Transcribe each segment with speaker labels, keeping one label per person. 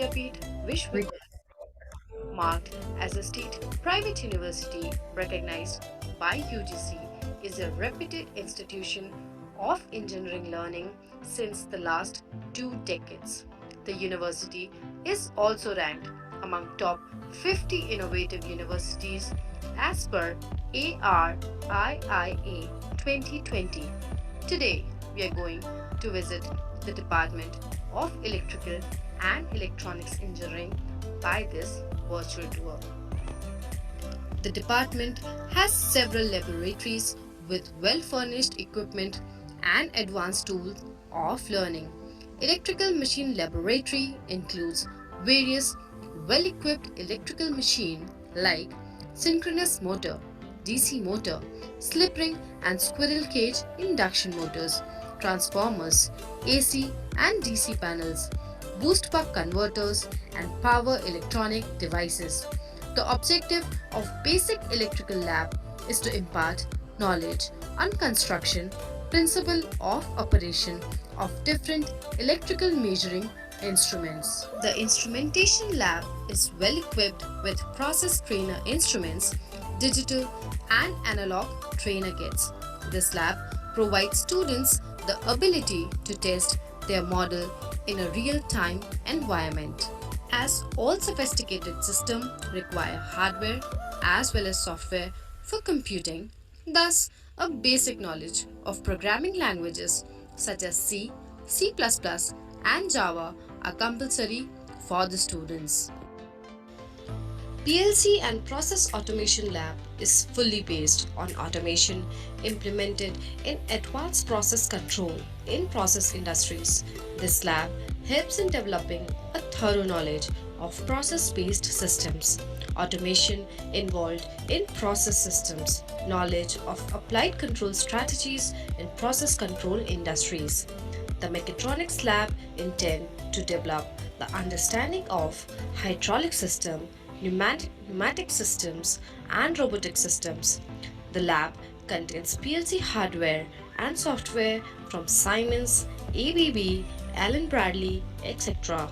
Speaker 1: Vidyapeeth Vishwavidyalaya, marked as a state private university recognized by UGC, is a reputed institution of engineering learning since the last 2 decades. The university is also ranked among top 50 innovative universities as per ARIIA 2020. Today, we are going to visit the Department of Electrical and Electronics Engineering by this virtual tour. The department has several laboratories with well furnished equipment and advanced tools of learning. Electrical Machine Laboratory includes various well equipped electrical machines like synchronous motor, DC motor, slip ring and squirrel cage induction motors, transformers, AC and DC panels, boost buck converters, and power electronic devices. The objective of Basic Electrical Lab is to impart knowledge on construction, principle of operation of different electrical measuring instruments. The Instrumentation Lab is well equipped with process trainer instruments, digital and analog trainer kits. This lab provides students the ability to test their model in a real-time environment. As all sophisticated systems require hardware as well as software for computing, thus a basic knowledge of programming languages such as C, C++, and Java are compulsory for the students. PLC and Process Automation Lab is fully based on automation implemented in advanced process control in process industries. This lab helps in developing a thorough knowledge of process-based systems, automation involved in process systems, knowledge of applied control strategies in process control industries. The Mechatronics Lab intend to develop the understanding of hydraulic system, pneumatic systems, and robotic systems. The lab contains PLC hardware and software from Siemens, ABB, Allen Bradley, etc.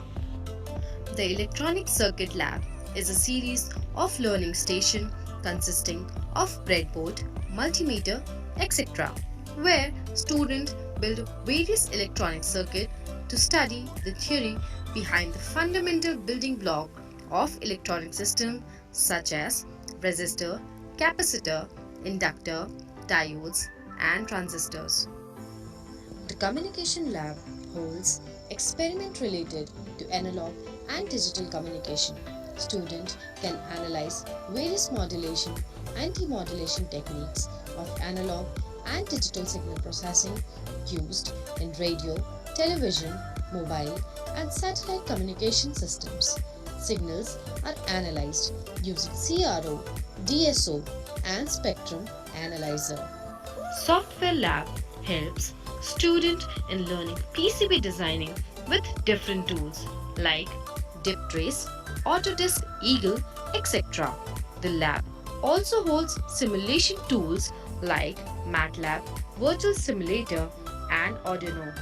Speaker 1: The Electronic Circuit Lab is a series of learning stations consisting of breadboard, multimeter, etc., where students build various electronic circuits to study the theory behind the fundamental building block of electronic system such as resistor, capacitor, inductor, diodes, and transistors. The Communication Lab holds experiment related to analog and digital communication. Students can analyze various modulation, anti-modulation techniques of analog and digital signal processing used in radio, television, mobile, and satellite communication systems. Signals are analyzed using CRO, DSO, and spectrum analyzer. Software Lab helps students in learning PCB designing with different tools like DipTrace, Autodesk Eagle, etc. The lab also holds simulation tools like MATLAB, Virtual Simulator, and Arduino.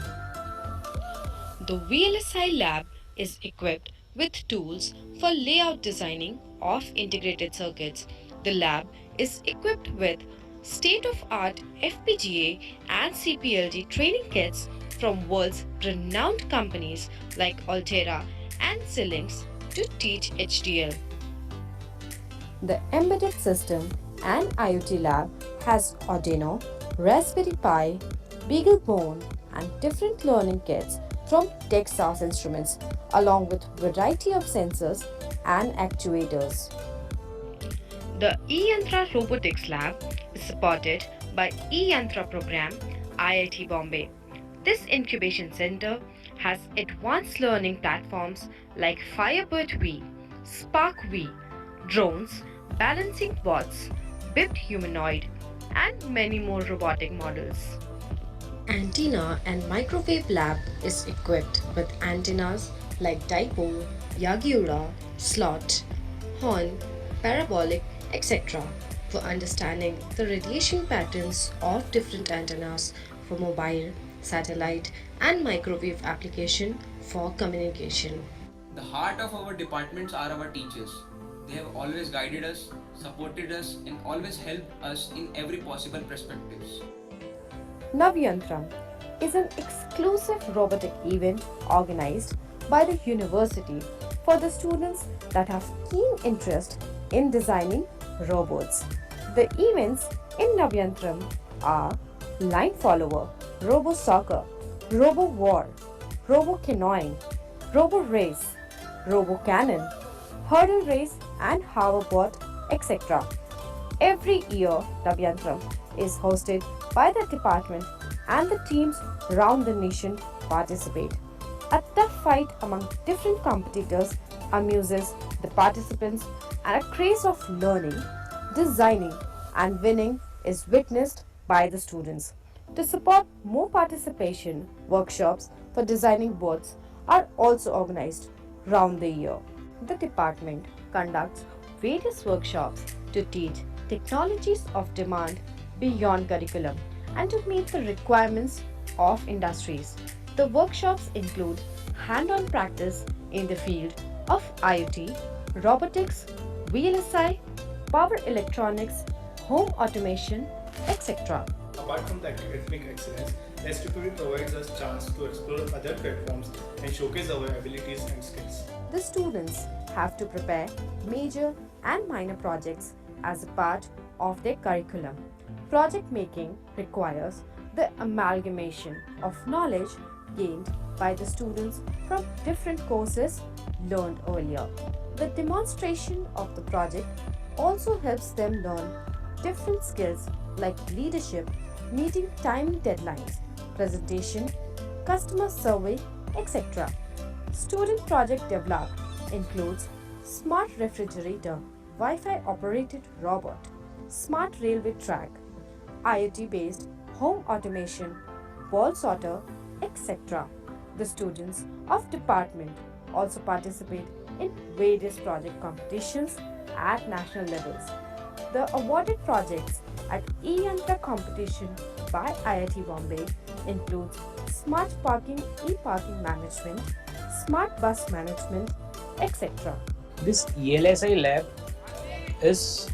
Speaker 1: The VLSI lab is equipped with tools for layout designing of integrated circuits. The lab is equipped with state-of-art FPGA and CPLD training kits from world's renowned companies like Altera and Xilinx to teach HDL. The Embedded System and IoT Lab has Arduino, Raspberry Pi, BeagleBone, and different learning kits from Texas Instruments, along with variety of sensors and actuators. The eYantra Robotics Lab is supported by eYantra Program, IIT Bombay. This incubation center has advanced learning platforms like Firebird V, Spark V, drones, balancing bots, BIPT humanoid, and many more robotic models. Antenna and Microwave Lab is equipped with antennas like dipole, Yagiura, slot, horn, parabolic, etc. for understanding the radiation patterns of different antennas for mobile, satellite, and microwave application for communication.
Speaker 2: The heart of our departments are our teachers. They have always guided us, supported us, and always helped us in every possible perspectives.
Speaker 1: Navyantram is an exclusive robotic event organized by the university for the students that have keen interest in designing robots. The events in Navyantram are Line Follower, Robo Soccer, Robo War, Robo Canoeing, Robo Race, Robo Cannon, Hurdle Race, and Hoverbot, etc. Every year, Navyantram is hosted by the department and the teams around the nation participate. A tough fight among different competitors amuses the participants and a craze of learning, designing and winning is witnessed by the students. To support more participation, workshops for designing boards are also organized round the year. The department conducts various workshops to teach technologies of demand beyond curriculum and to meet the requirements of industries. The workshops include hand-on practice in the field of IoT, robotics, VLSI, power electronics, home automation, etc.
Speaker 3: Apart from the academic excellence, STPB provides us chance to explore other platforms and showcase our abilities and skills.
Speaker 1: The students have to prepare major and minor projects as a part of their curriculum. Project making requires the amalgamation of knowledge gained by the students from different courses learned earlier. The demonstration of the project also helps them learn different skills like leadership, meeting time deadlines, presentation, customer survey, etc. Student project developed includes smart refrigerator, Wi-Fi operated robot, smart railway track, IoT based home automation, wall sorter, etc. The students of department also participate in various project competitions at national levels. The awarded projects at e-Yantra competition by IIT Bombay includes smart parking, e-parking management, smart bus management, etc.
Speaker 4: This ELSI lab is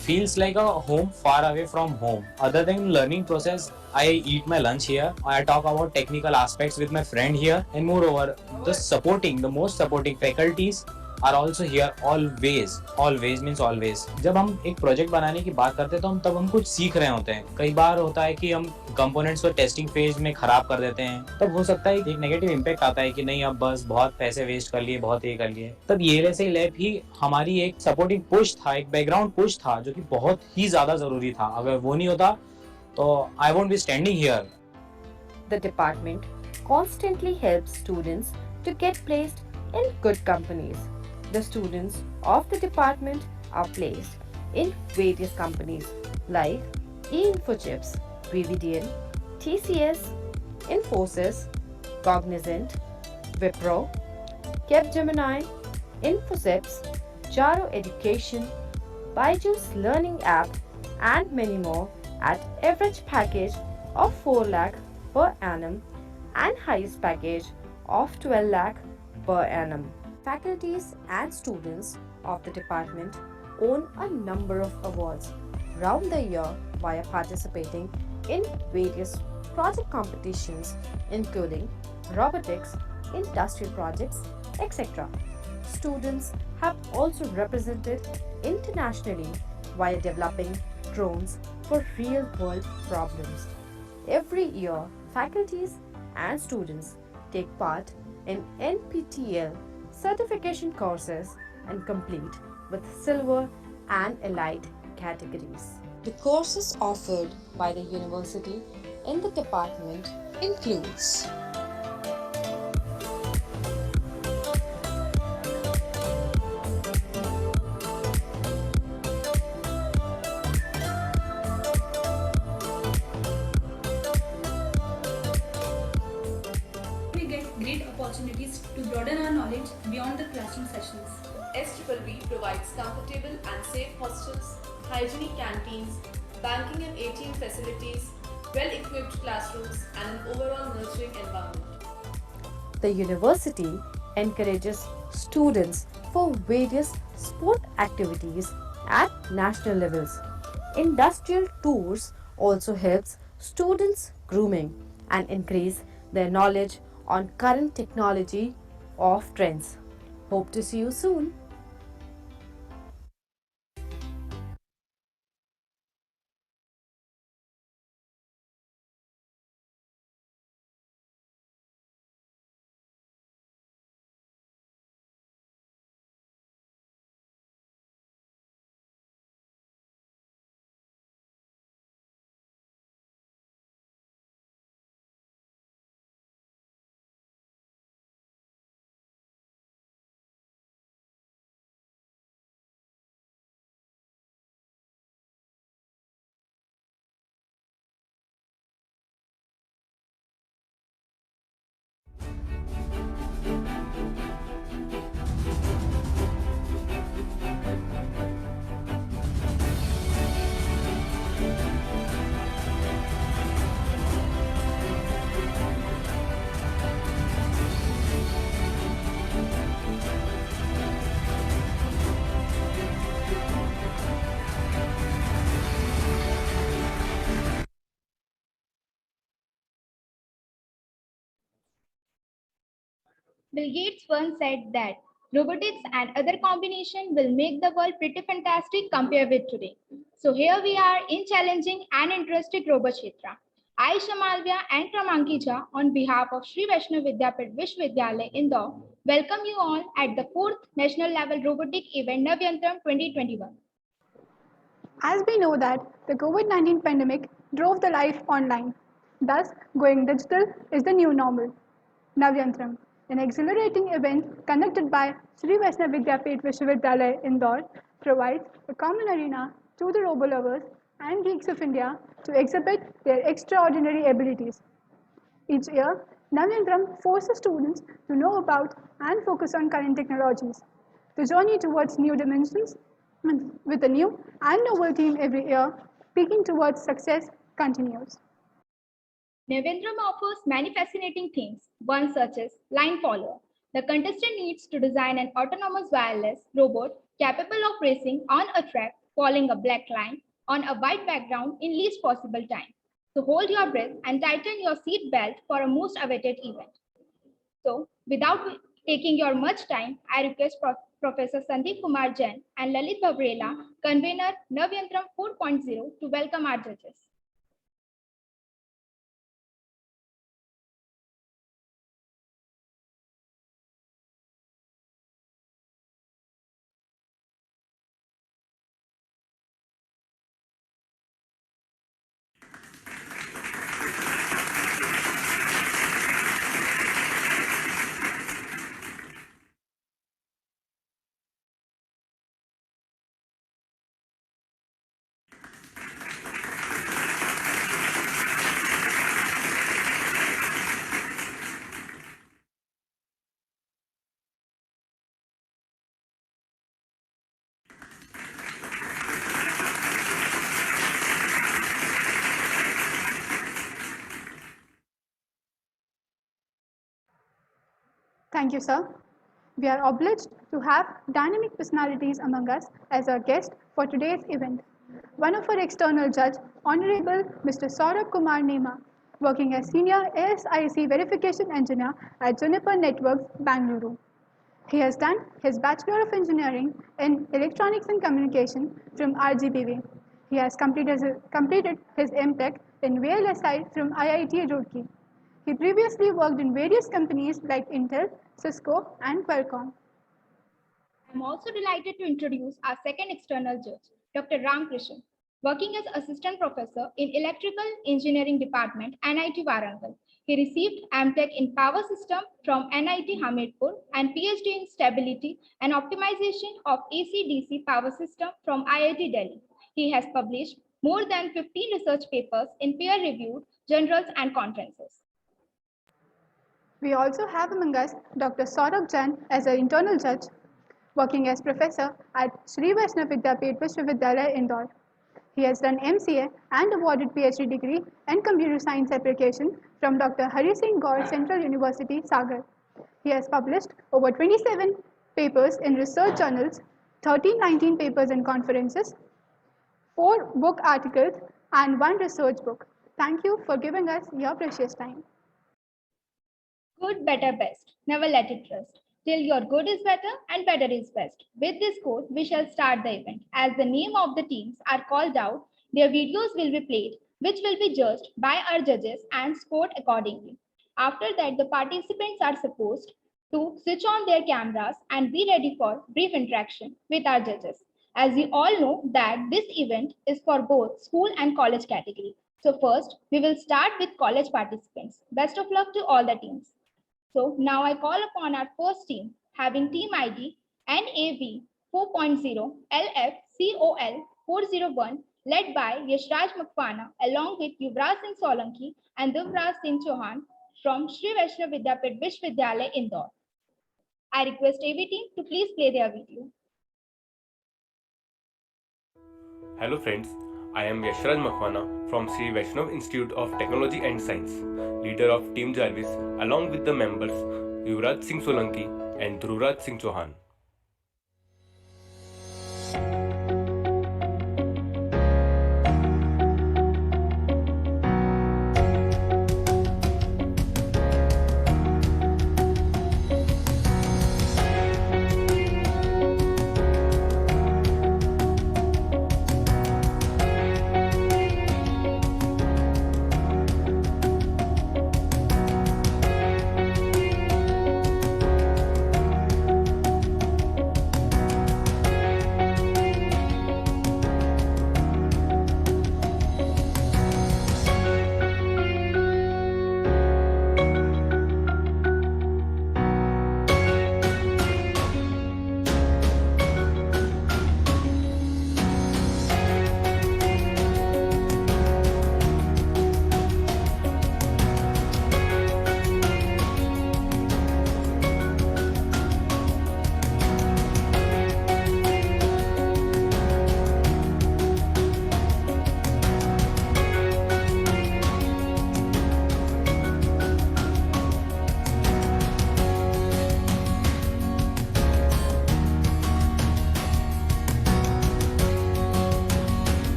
Speaker 4: feels like a home far away from home. Other than learning process, I eat my lunch here. I talk about technical aspects with my friend here, and moreover, the most supporting faculties are also here always. Always means always. जब हम एक project बनाने की बात करते हैं तो हम कुछ सीख रहे होते हैं. कई बार होता है कि हम कंपोनेंट्स को टेस्टिंग फेज में खराब कर देते हैं, तब हो सकता है एक नेगेटिव इम्पैक्ट आता है कि नहीं अब बस बहुत पैसे वेस्ट कर लिए, बहुत ये कर लिए. तब ये वैसे लैब ही हमारी एक सपोर्टिंग पुश था, एक बैकग्राउंड पुश था जो कि बहुत ही ज्यादा जरूरी था. अगर वो नहीं होता तो I won't be standing here.
Speaker 1: The department constantly helps students to get placed in good companies. The students of the department are placed in various companies like eInfochips, VVDN, TCS, Infosys, Cognizant, Wipro, Capgemini, Infosys, Jaro Education, Byju's Learning App, and many more at average package of 4 lakh per annum and highest package of 12 lakh per annum. Faculties and students of the department own a number of awards round the year via participating in various project competitions including robotics, industrial projects, etc. Students have also represented internationally while developing drones for real-world problems. Every year, faculties and students take part in NPTEL certification courses and complete with silver and elite categories. The courses offered by the university in the department includes
Speaker 5: We get great opportunities to broaden our knowledge beyond the classroom sessions.
Speaker 6: SBB provides comfortable and safe hostels, hygienic canteens, banking and ATM facilities, well-equipped classrooms, and an overall nurturing environment.
Speaker 1: the university encourages students for various sport activities at national levels. Industrial tours also helps students grooming and increase their knowledge on current technology of trends. Hope to see you soon.
Speaker 5: Bill Gates once said that robotics and other combination will make the world pretty fantastic compared with today. So here we are in challenging and interesting Robokshetra. Aisha Malvia and Kramankija on behalf of Sri Vaishnav Vidyapit Vishwavidyalaya Indore welcome you all at the 4th National Level Robotic Event Navyantram 2021.
Speaker 7: As we know that the COVID-19 pandemic drove the life online, thus going digital is the new normal. Navyantram, an exhilarating event conducted by Sri Vaishnav Vidyapit Vishwavidyalaya Indore, provides a common arena to the robo-lovers and geeks of India to exhibit their extraordinary abilities. Each year, Navyantram forces students to know about and focus on current technologies. The journey towards new dimensions, with a new and novel theme every year, peaking towards success continues.
Speaker 5: Navendram offers many fascinating things. One such as line follower. The contestant needs to design an autonomous wireless robot capable of racing on a track, following a black line on a white background in least possible time. So hold your breath and tighten your seat belt for a most awaited event. So without taking your much time, I request Professor Sandeep Kumar Jain and Lalit Babrela, convener Navyantram 4.0, to welcome our judges.
Speaker 7: Thank you, sir. We are obliged to have dynamic personalities among us as our guest for today's event. One of our external judge, Honorable Mr. Saurabh Kumar Nema, working as Senior ASIC Verification Engineer at Juniper Networks, Bangalore. He has done his Bachelor of Engineering in Electronics and Communication from RGPV. He has completed his MTech in VLSI from IIT Roorkee. He previously worked in various companies like Intel, Cisco, and Qualcomm.
Speaker 5: I'm also delighted to introduce our second external judge, Dr. Ram Krishan, working as Assistant Professor in Electrical Engineering Department, NIT Warangal. He received MTech in Power System from NIT Hamirpur and PhD in Stability and Optimization of AC-DC Power System from IIT Delhi. He has published more than 15 research papers in peer-reviewed journals and conferences.
Speaker 7: We also have among us Dr. Saurabh Jain as an internal judge, working as professor at Sri Vaishnav Vidyapit Vishwavidyalaya Indore. He has done MCA and awarded PhD degree in computer science application from Dr. Hari Singh Gaur Central University, Sagar. He has published over 27 papers in research journals, 1319 papers in conferences, 4 book articles, and 1 research book. Thank you for giving us your precious time.
Speaker 5: Good, better, best. Never let it rest. Till your good is better and better is best. With this quote, we shall start the event. As the name of the teams are called out, their videos will be played, which will be judged by our judges and scored accordingly. After that, the participants are supposed to switch on their cameras and be ready for brief interaction with our judges. As we all know that this event is for both school and college category. So first, we will start with college participants. Best of luck to all the teams. So now I call upon our first team having team ID NAV 4.0 LFCOL 401 led by Yashraj Makwana along with Yuvraj Singh Solanki and Divraj Singh Chauhan from Sri Vaishnav Vidyapit Vishwavidyalaya Indore. I request AV team to please play their video.
Speaker 8: Hello friends, I am Yashraj Makwana from Sri Vaishnav Institute of Technology and Science, leader of Team Jarvis along with the members Yuvraj Singh Solanki and Dhuvraj Singh Chauhan.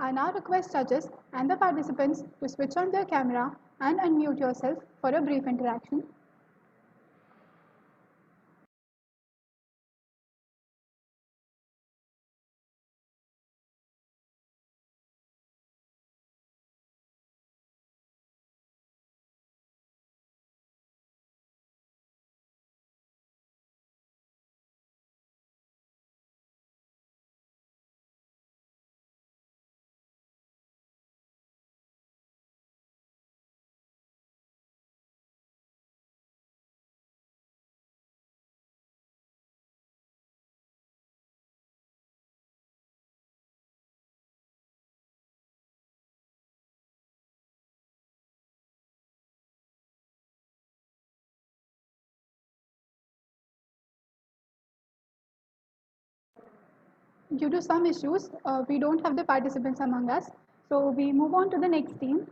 Speaker 7: I now request judges and the participants to switch on their camera and unmute yourself for a brief interaction. Due to some issues, we don't have the participants among us. So we move on to the next team,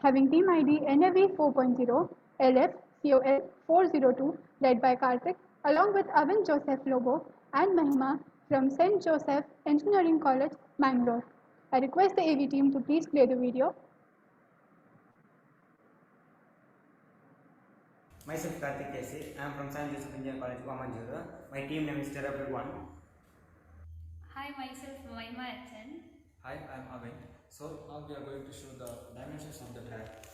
Speaker 7: having team ID NAV 4.0 LF COL 402, led by Karthik, along with Avin Joseph Lobo and Mahima from St. Joseph Engineering College, Bangalore. I request the AV team to please play the video.
Speaker 9: Myself Karthik Kesi. I am from St. Joseph Engineering College, Vamanjura. My team name is Terrible One.
Speaker 10: Hi, myself Mahima HN.
Speaker 11: Hi, I am Avin. So now we are going to show the dimensions of the track.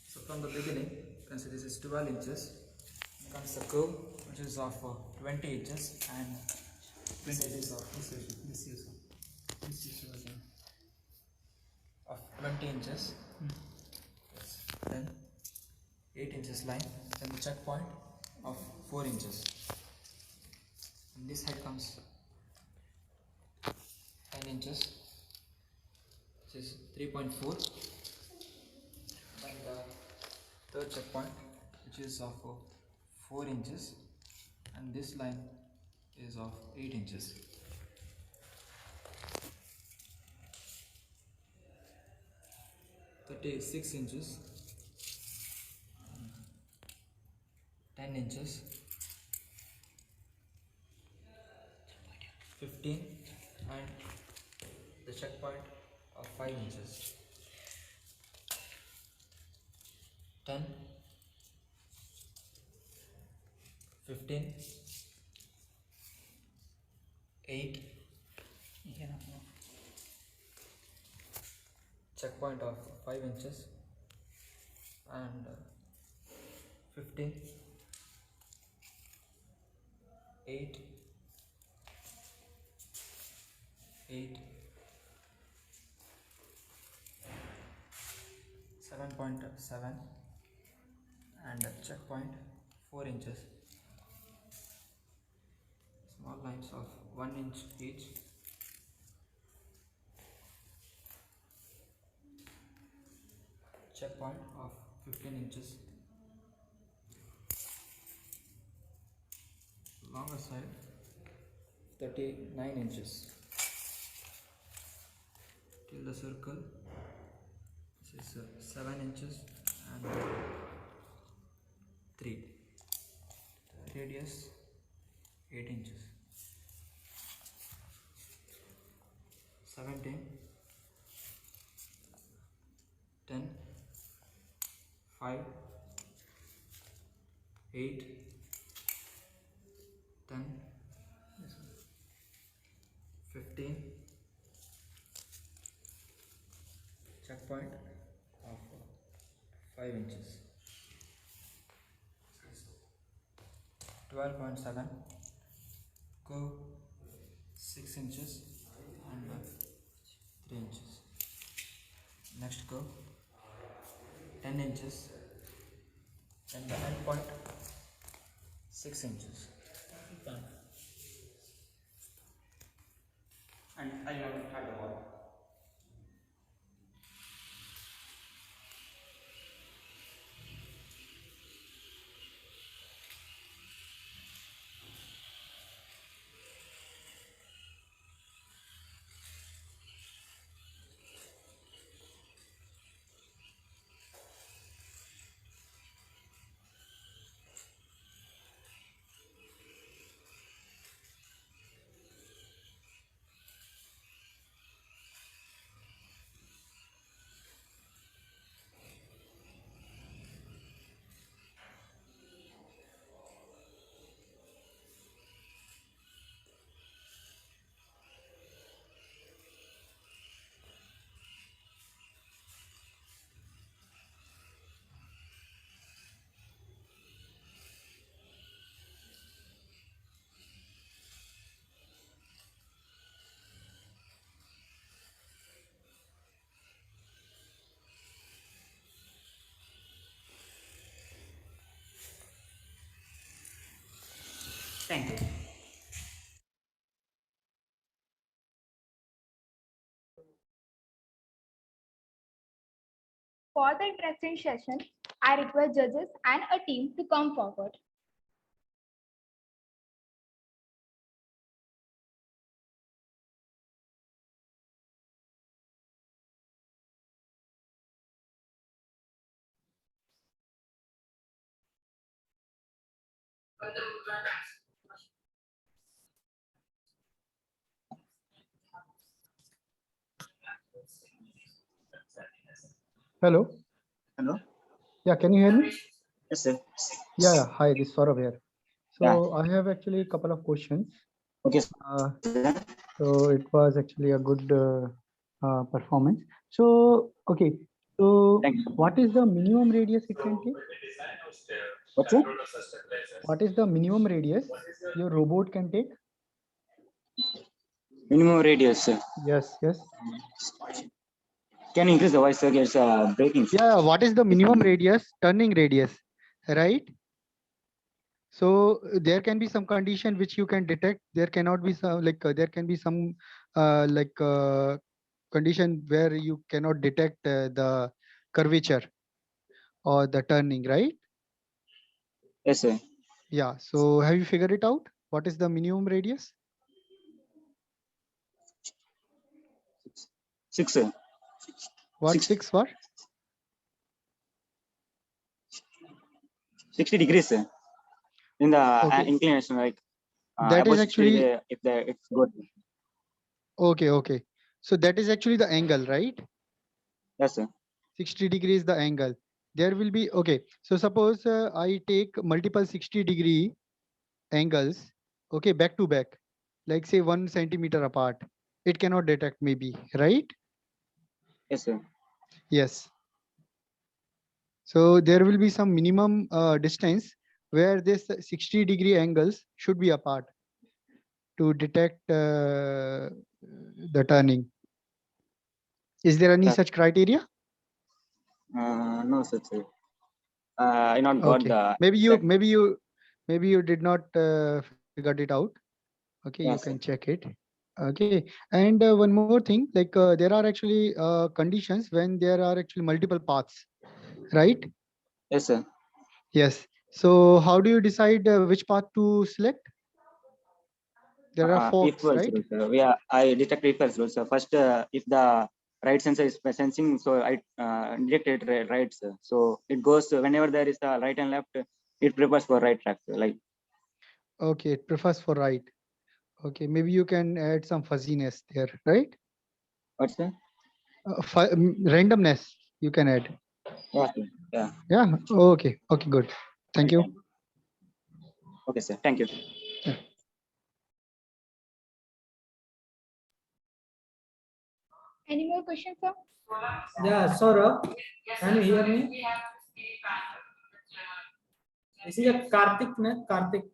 Speaker 11: So from the beginning, you can see this is 12 inches. Then comes the curve, which is of 20 inches, and this is of 20 inches. Yes. Then 8 inches line. Then the checkpoint of 4 inches. And this height comes 10 inches, which is 3.4. Then the third checkpoint, which is of 4 inches, and this line is of 8 inches. "36 inches, 10 inches, 15, and the checkpoint of 5 inches. 10, 15, 8, checkpoint of 5 inches, and 15, 8, 8, 7.7, and a checkpoint 4 inches. Small lines of 1 inch each. Checkpoint of 15 inches. Longer side 39 inches. Till the circle, this is 7 inches and 3. Radius 8 inches. 17, 10, 5, 8, 10, 15, checkpoint of 5 inches. 12.7, curve 6 inches and 3 inches. Next curve 10 inches, and the end point 6 inches.
Speaker 9: And I want to have the ball. Thank you.
Speaker 5: For the interesting session, I request judges and a team to come forward.
Speaker 12: Hello.
Speaker 9: Hello.
Speaker 12: Yeah, can you hear me?
Speaker 9: Yes, sir.
Speaker 12: Yeah. Hi, this is Saurabh here. So
Speaker 9: Yeah.
Speaker 12: I have actually a couple of questions.
Speaker 9: Okay.
Speaker 12: So it was actually a good performance. So okay. So what is the minimum radius it can take?
Speaker 9: What's it?
Speaker 12: What is the minimum radius your robot can take?
Speaker 9: Minimum radius.
Speaker 12: Yes. Yes.
Speaker 9: Can you increase the voice, sir? It's breaking.
Speaker 12: Yeah. What is the minimum radius? Turning radius, right? So there can be some condition which you can detect. There cannot be some there can be some condition where you cannot detect the curvature or the turning, right?
Speaker 9: Yes, sir.
Speaker 12: Yeah. So have you figured it out? What is the minimum radius?
Speaker 9: 6, sir.
Speaker 12: What? 6 what?
Speaker 9: 60 degrees, sir. In the
Speaker 12: Okay.
Speaker 9: inclination, like
Speaker 12: That is
Speaker 9: above 60
Speaker 12: actually
Speaker 9: degree, if it's good.
Speaker 12: okay. Okay. So that is actually the angle, right?
Speaker 9: Yes, sir.
Speaker 12: 60 degrees the angle. There will be okay. So suppose I take multiple 60-degree angles, okay, back to back, like say 1 centimeter apart. It cannot detect maybe, right?
Speaker 9: Yes, sir.
Speaker 12: Yes. So there will be some minimum distance where this 60-degree angles should be apart to detect the turning. Is there any such criteria?
Speaker 9: No, sir. I not got
Speaker 12: Okay.
Speaker 9: the.
Speaker 12: Maybe you did not figured it out. Okay, you
Speaker 9: Yes,
Speaker 12: can
Speaker 9: sir.
Speaker 12: check it. Okay, and one more thing, there are actually conditions when there are actually multiple paths, right?
Speaker 9: Yes, sir.
Speaker 12: Yes. So how do you decide which path to select? There are forks,
Speaker 9: Equals,
Speaker 12: right?
Speaker 9: sir. I detect equals rules. So first, if the right sensor is sensing, so I detect it right, sir. So it goes whenever there is a right and left, it prepares for right track, sir. Like.
Speaker 12: Okay, it prefers for right. Okay, maybe you can add some fuzziness there, right?
Speaker 9: What's that?
Speaker 12: Randomness you can add.
Speaker 9: Yeah, sir. Yeah.
Speaker 12: Yeah. Okay. Okay. Good. Thank you.
Speaker 9: Okay, sir. Thank you.
Speaker 12: Yeah.
Speaker 5: Any more questions, sir?
Speaker 13: Yeah, Saurabh, can you hear me? This is a Karthik, ne? Karthik.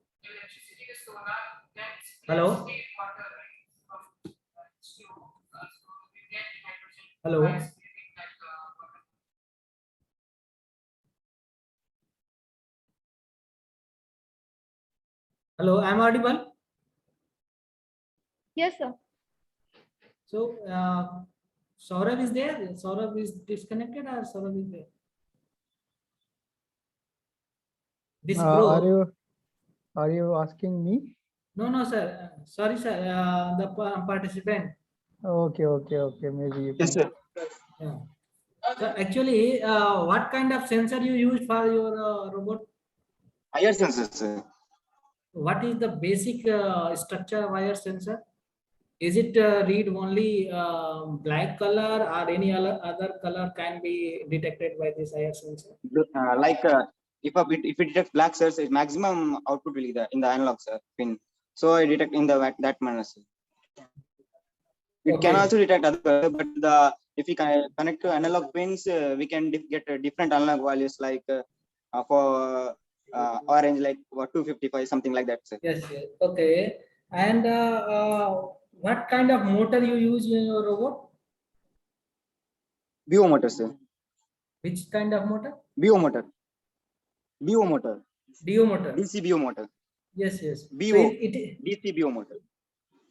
Speaker 13: Hello. Hello. Hello, am I audible?
Speaker 5: Yes, sir.
Speaker 13: So, Saurabh is there? Saurabh is disconnected or Saurabh is there? This group.
Speaker 12: Are you asking me?
Speaker 13: No, sir. Sorry, sir. The participant.
Speaker 12: Okay. Maybe you can.
Speaker 9: Yes, sir.
Speaker 13: Yeah. So actually, what kind of sensor you use for your robot?
Speaker 9: Higher sensor, sir.
Speaker 13: What is the basic structure of IR sensor? Is it read only black color or any other color can be detected by this IR sensor?
Speaker 9: If it detects black, sir, its maximum output will be in the analog, sir, pin. So I detect in that manner, sir. It can also detect other color, but if we can connect to analog pins, we can get different analog values like for orange, like 255, something like that, sir.
Speaker 13: Yes. Okay. And what kind of motor you use in your robot?
Speaker 9: BO motor, sir.
Speaker 13: Which kind of motor?
Speaker 9: BO motor. BO motor.
Speaker 13: DO motor.
Speaker 9: DC BO motor.
Speaker 13: Yes.
Speaker 9: BO.
Speaker 13: So
Speaker 9: DC BO motor.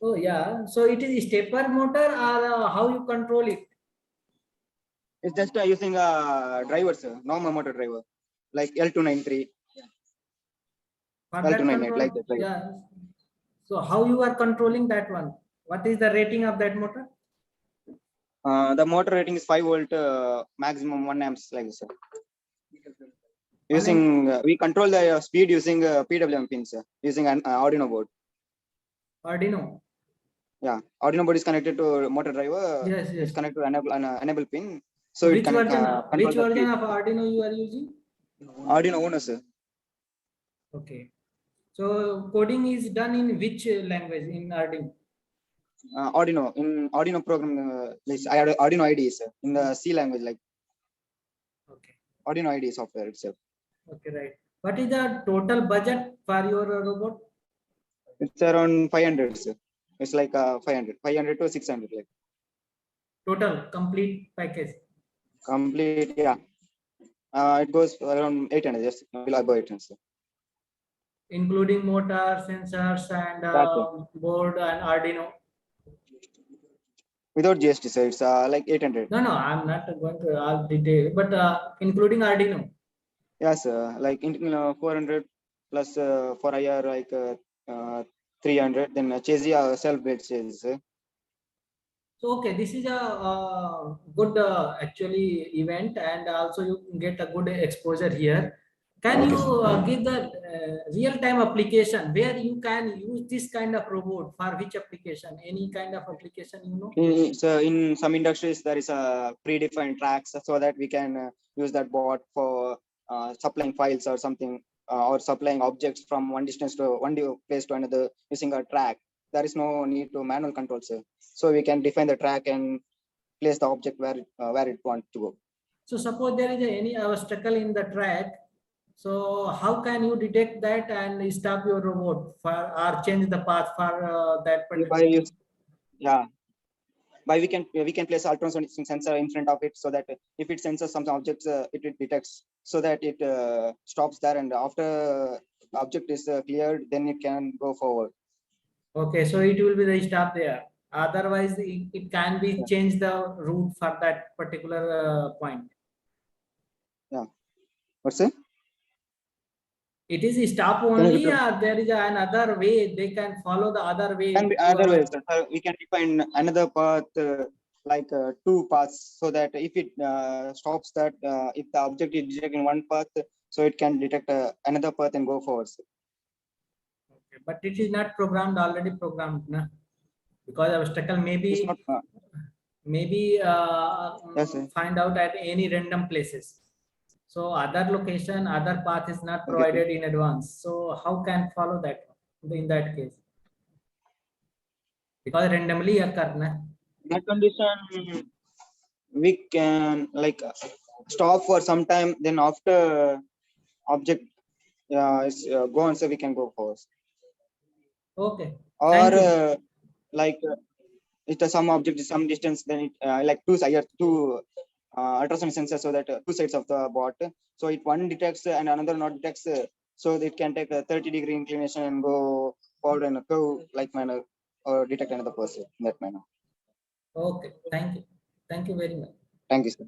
Speaker 13: Oh yeah. So it is stepper motor or how you control it?
Speaker 9: It's just using a driver, sir, normal motor driver, like L293. L298, like that.
Speaker 13: Yeah. So how you are controlling that one? What is the rating of that motor?
Speaker 9: The motor rating is 5 volt, maximum 1 amps, like this, sir. Using we control the speed using PWM pins using an Arduino board.
Speaker 13: Arduino.
Speaker 9: Yeah, Arduino board is connected to motor driver.
Speaker 13: Yes, yes.
Speaker 9: It's connected to enable pin.
Speaker 13: So
Speaker 9: So
Speaker 13: which
Speaker 9: it can
Speaker 13: version?
Speaker 9: control
Speaker 13: Which
Speaker 9: the
Speaker 13: version
Speaker 9: speed.
Speaker 13: of Arduino you are using?
Speaker 9: Arduino Uno, sir.
Speaker 13: Okay. So coding is done in which language in Arduino?
Speaker 9: Arduino in Arduino program, Arduino IDE, sir, in the C language, like Arduino IDE software itself.
Speaker 13: Okay, right. What is the total budget for your robot?
Speaker 9: It's around 500, sir. It's like 500 to 600, like
Speaker 13: Total complete package.
Speaker 9: complete. Yeah, it goes around 800, just below above 800, sir.
Speaker 13: Including motor, sensors, and board and Arduino.
Speaker 9: Without GST, sir, it's like 800.
Speaker 13: No, I'm not going to all detail, but including Arduino.
Speaker 9: Yes, like 400 plus for IR like 300. Then Chassis self-built chassis.
Speaker 13: So okay, this is a good actually event, and also you get a good exposure here. Can you give the real-time application where you can use this kind of robot for which application? Any kind of application, you know?
Speaker 9: So in some industries there is a predefined tracks so that we can use that bot for supplying files or something, or supplying objects from one place to another using a track. There is no need to manual control, sir. So we can define the track and place the object where it wants to go.
Speaker 13: So suppose there is any obstacle in the track. So how can you detect that and stop your robot or change the path for that particular?
Speaker 9: By we can place ultrasonic sensor in front of it so that if it senses some objects, it detects so that it stops there, and after the object is cleared, then it can go forward.
Speaker 13: Okay, so it will be the stop there. Otherwise, it can be change the route for that particular point.
Speaker 9: Yeah. What's it?
Speaker 13: It is stop only, or there is another way they can follow the other way?
Speaker 9: Can be other ways. We can define another path, like 2 paths, so that if it stops that, if the object is detected in one path, so it can detect another path and go forward.
Speaker 13: Okay, but it is not already programmed, na? Because obstacle maybe find out at any random places. So other location, other path is not provided in advance. So how can follow that in that case? Because randomly occur, na?
Speaker 9: In that condition, we can like stop for some time. Then after object is gone, so we can go forward.
Speaker 13: Okay.
Speaker 9: Or like it some object is some distance, then it like two ultrasonic sensors, so that 2 sides of the bot, so it one detects and another not detects, so it can take a 30-degree inclination and go forward in a curve like manner, or detect another person in that manner.
Speaker 13: Okay, thank you very much.
Speaker 9: Thank you, sir.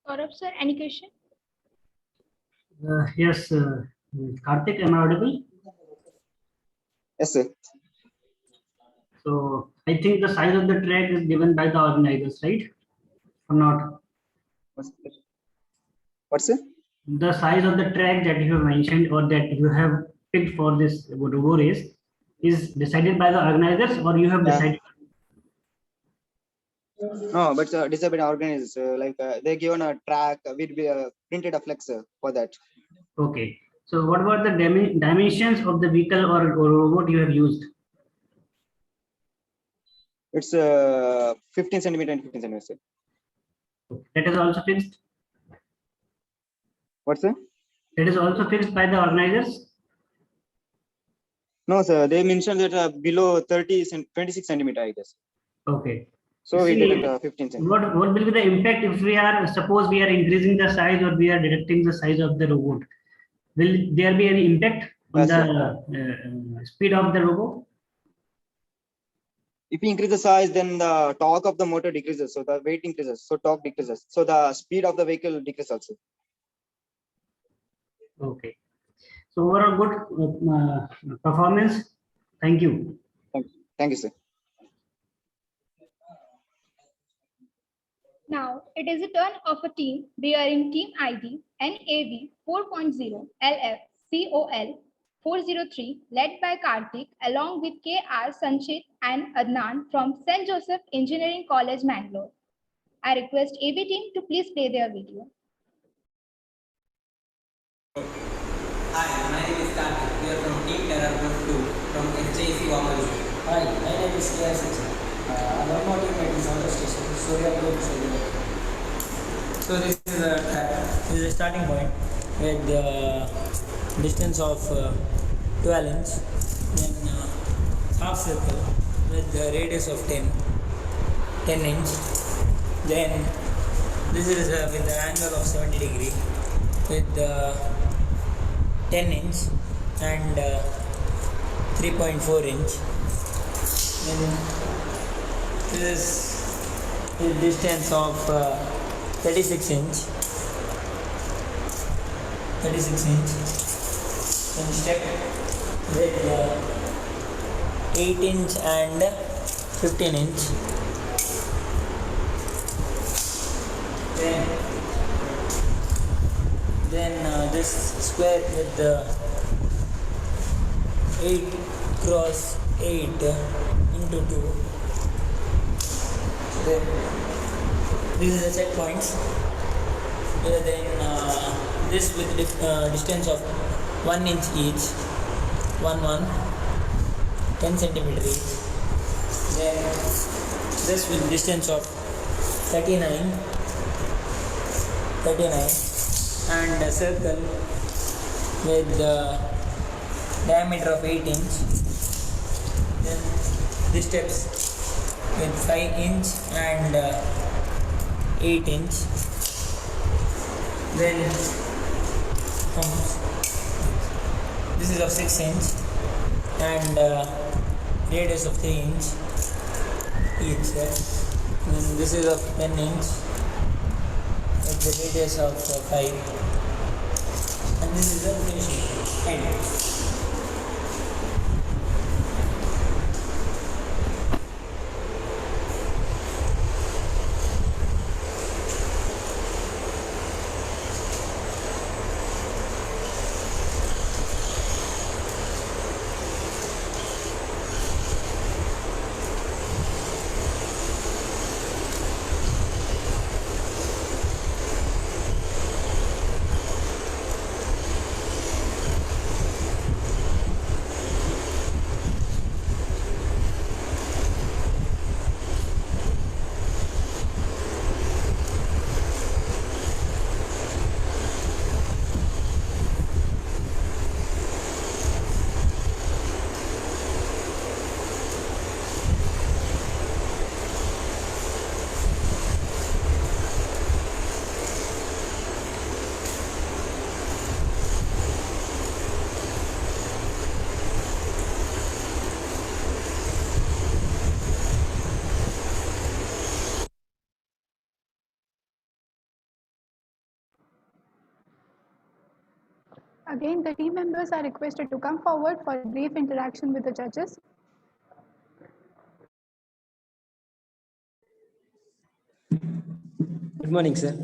Speaker 5: Saurabh sir, any question?
Speaker 14: Yes, Karthik, am I audible?
Speaker 9: Yes, sir.
Speaker 14: So I think the size of the track is given by the organizers, right? Or not?
Speaker 9: What's it?
Speaker 14: The size of the track that you have mentioned or that you have picked for this robo race is decided by the organizers, or you have decided?
Speaker 9: No, but decided by organizers. Like they given a track with printed a flexor for that.
Speaker 14: Okay. So what were the dimensions of the vehicle or robot you have used?
Speaker 9: It's 15 centimeter and 15 centimeters.
Speaker 14: That is also fixed?
Speaker 9: What's that?
Speaker 14: That is also fixed by the organizers?
Speaker 9: No, sir. They mentioned that below 26 centimeter, I guess.
Speaker 14: Okay.
Speaker 9: So we
Speaker 14: See,
Speaker 9: did 15 centimeter.
Speaker 14: What will be the impact if suppose we are increasing the size or we are detecting the size of the robot? Will there be any impact on the speed of the robot?
Speaker 9: If we increase the size, then the torque of the motor decreases, so the weight increases, so torque decreases, so the speed of the vehicle decreases also.
Speaker 14: Okay. So overall good performance. Thank you.
Speaker 9: Thank you, sir.
Speaker 5: Now it is the turn of a team bearing team ID NAV 4.0 LFCOL 403 led by Karthik along with KR Sanchit and Adnan from St. Joseph Engineering College, Mangalore. I request AB team to please play their video.
Speaker 15: Hi, my name is Karthik. We are from Team Terror Group 2 from SJC Wamalu. Hi, my name is KR Sanchit. Our one teammate is on the station, Surya Group. So this is a starting point with the distance of 12 inch, then half circle with the radius of 10 inch, then this is with the angle of 70 degree with the 10 inch and 3.4 inch. Then this is the distance of 36 inch. Then step with 8 inch and 15 inch. Then this square with the 8 cross 8 into 2. Then this is the checkpoints. Then this with distance of 1 inch each, 10 centimeter each. Then this with distance of 39 and a circle with the diameter of 8 inch. Then these steps with 5 inch and 8 inch. Then this is of 6 inch and radius of 3 inch each. Then this is of 10 inch with the radius of 5, and this is the finishing end.
Speaker 7: Again, the team members are requested to come forward for a brief interaction with the judges.
Speaker 15: Good morning, sir.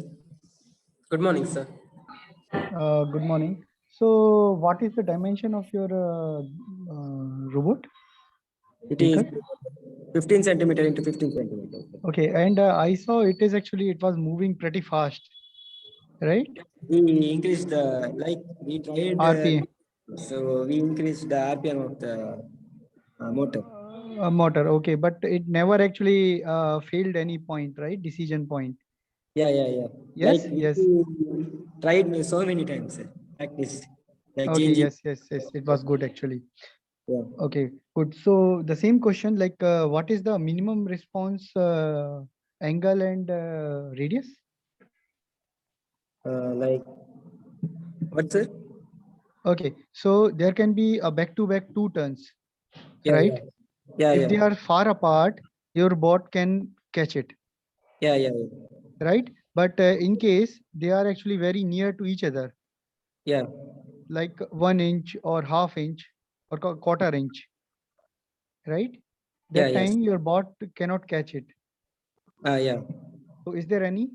Speaker 15: Good morning, sir.
Speaker 12: Good morning. So, what is the dimension of your robot?
Speaker 15: It is 15 centimeter into 15 centimeter.
Speaker 12: Okay, and I saw it was moving pretty fast, right?
Speaker 15: We increased the we tried
Speaker 12: RPM.
Speaker 15: So we increased the RPM of the motor.
Speaker 12: Motor, okay, but it never actually failed any point, right? Decision point.
Speaker 15: Yeah.
Speaker 12: Yes,
Speaker 15: We tried so many times, sir. Practice.
Speaker 12: Okay,
Speaker 15: changing.
Speaker 12: yes, it was good actually.
Speaker 15: Yeah.
Speaker 12: Okay, good. So the same question, what is the minimum response angle and radius?
Speaker 15: What, sir?
Speaker 12: Okay, so there can be a back-to-back 2 turns, right? If they are far apart, your bot can catch it.
Speaker 15: Yeah.
Speaker 12: Right? But in case they are actually very near to each other.
Speaker 15: Yeah.
Speaker 12: Like 1 inch or half inch or quarter inch, right? That time your bot cannot catch it.
Speaker 15: Yeah.
Speaker 12: So is there any?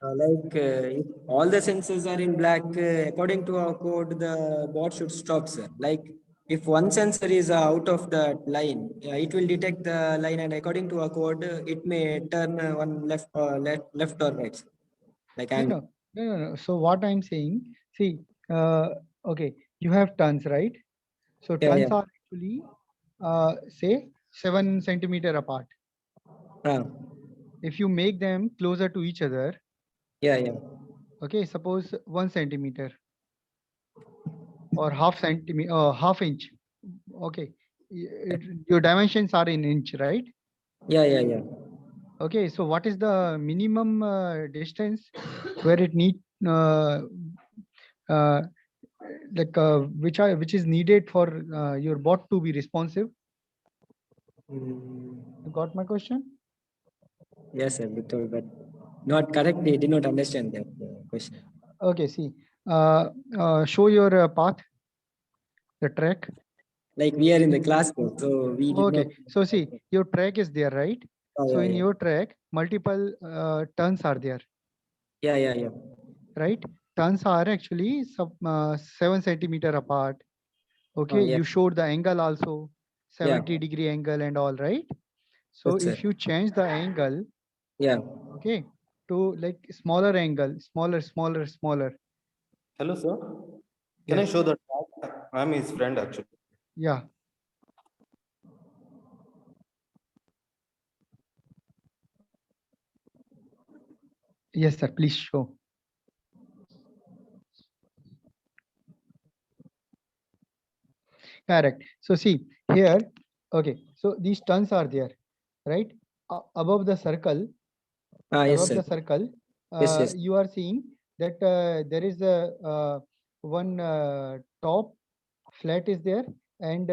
Speaker 15: If all the sensors are in black, according to our code, the bot should stop, sir. Like if one sensor is out of the line, it will detect the line, and according to our code, it may turn one left or right, sir. Like
Speaker 12: No,
Speaker 15: angle.
Speaker 12: no. So what I'm saying, see, okay, you have turns, right? So
Speaker 15: Yeah,
Speaker 12: turns
Speaker 15: yeah.
Speaker 12: are actually, say 7 centimeter apart. If you make them closer to each other,
Speaker 15: Yeah.
Speaker 12: okay, suppose 1 centimeter or half inch. Okay, your dimensions are in inch, right?
Speaker 15: Yeah.
Speaker 12: Okay, so what is the minimum distance where it need which is needed for your bot to be responsive? You got my question?
Speaker 15: Yes, sir. But not correctly. Did not understand that question.
Speaker 12: Okay, see, show your path, the track.
Speaker 15: Like we are in the class code, so we did
Speaker 12: Okay,
Speaker 15: not.
Speaker 12: so see, your track is there, right?
Speaker 15: Oh,
Speaker 12: So
Speaker 15: yeah,
Speaker 12: in
Speaker 15: yeah.
Speaker 12: your track, multiple turns are there,
Speaker 15: Yeah.
Speaker 12: right? Turns are actually 7 centimeter apart. Okay,
Speaker 15: Yeah.
Speaker 12: you showed the angle also,
Speaker 15: Yeah.
Speaker 12: 70-degree angle and all, right? So
Speaker 15: Yes, sir.
Speaker 12: if you change the angle,
Speaker 15: Yeah.
Speaker 12: okay, to like smaller angle, smaller.
Speaker 16: Hello, sir. Can I
Speaker 12: Yes.
Speaker 16: show the track? I'm his friend actually.
Speaker 12: Yeah. Yes, sir. Please show. Correct. So see here, okay. So these turns are there, right? Above the circle,
Speaker 15: Yes,
Speaker 12: above
Speaker 15: sir.
Speaker 12: the circle,
Speaker 15: Yes.
Speaker 12: you are seeing that there is a one top flat is there, and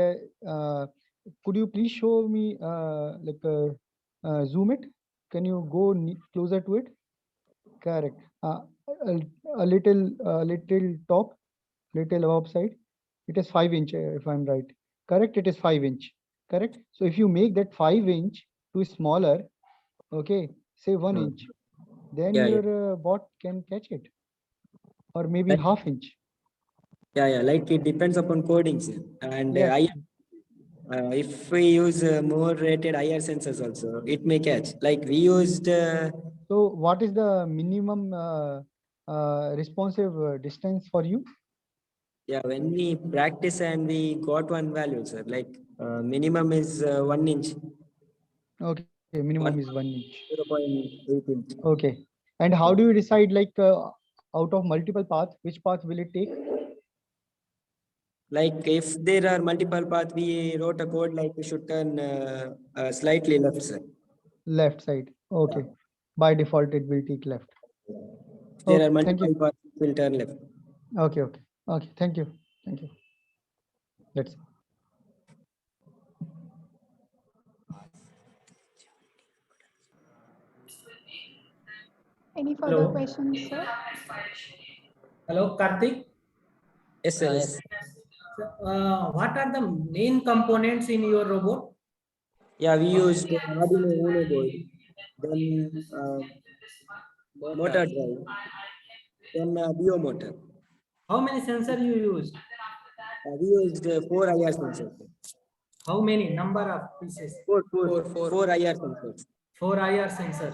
Speaker 12: could you please show me zoom it? Can you go closer to it? Correct. A little top, little above side. It is 5 inch, if I'm right. Correct. It is 5 inch. Correct. So if you make that 5 inch to smaller, okay, say 1 inch, then
Speaker 15: Yeah.
Speaker 12: your bot can catch it, or maybe
Speaker 15: Like,
Speaker 12: half inch.
Speaker 15: yeah. Like it depends upon coding, sir. And
Speaker 12: Yes.
Speaker 15: if we use more rated IR sensors also, it may catch. Like we used.
Speaker 12: So what is the minimum responsive distance for you?
Speaker 15: Yeah, when we practice and we got one value, sir. Like minimum is 1 inch.
Speaker 12: Okay, minimum is 1 inch.
Speaker 15: 0.8 inch.
Speaker 12: Okay. And how do you decide, like out of multiple paths, which path will it take?
Speaker 15: Like if there are multiple paths, we wrote a code like we should turn slightly left, sir.
Speaker 12: Left side. Okay. By default, it will take left.
Speaker 15: If there are
Speaker 12: Okay, thank you.
Speaker 15: multiple paths, it will turn left.
Speaker 12: Okay. Thank you. That's it.
Speaker 7: Any further questions, sir?
Speaker 13: Hello, Karthik.
Speaker 15: Yes, sir. Yes.
Speaker 13: What are the main components in your robot?
Speaker 15: Yeah, we used Arduino Uno board, then motor drive, then BO motor.
Speaker 13: How many sensors you used?
Speaker 15: We used 4 IR sensors.
Speaker 13: How many number of pieces?
Speaker 15: Four IR sensors.
Speaker 13: 4 IR sensor.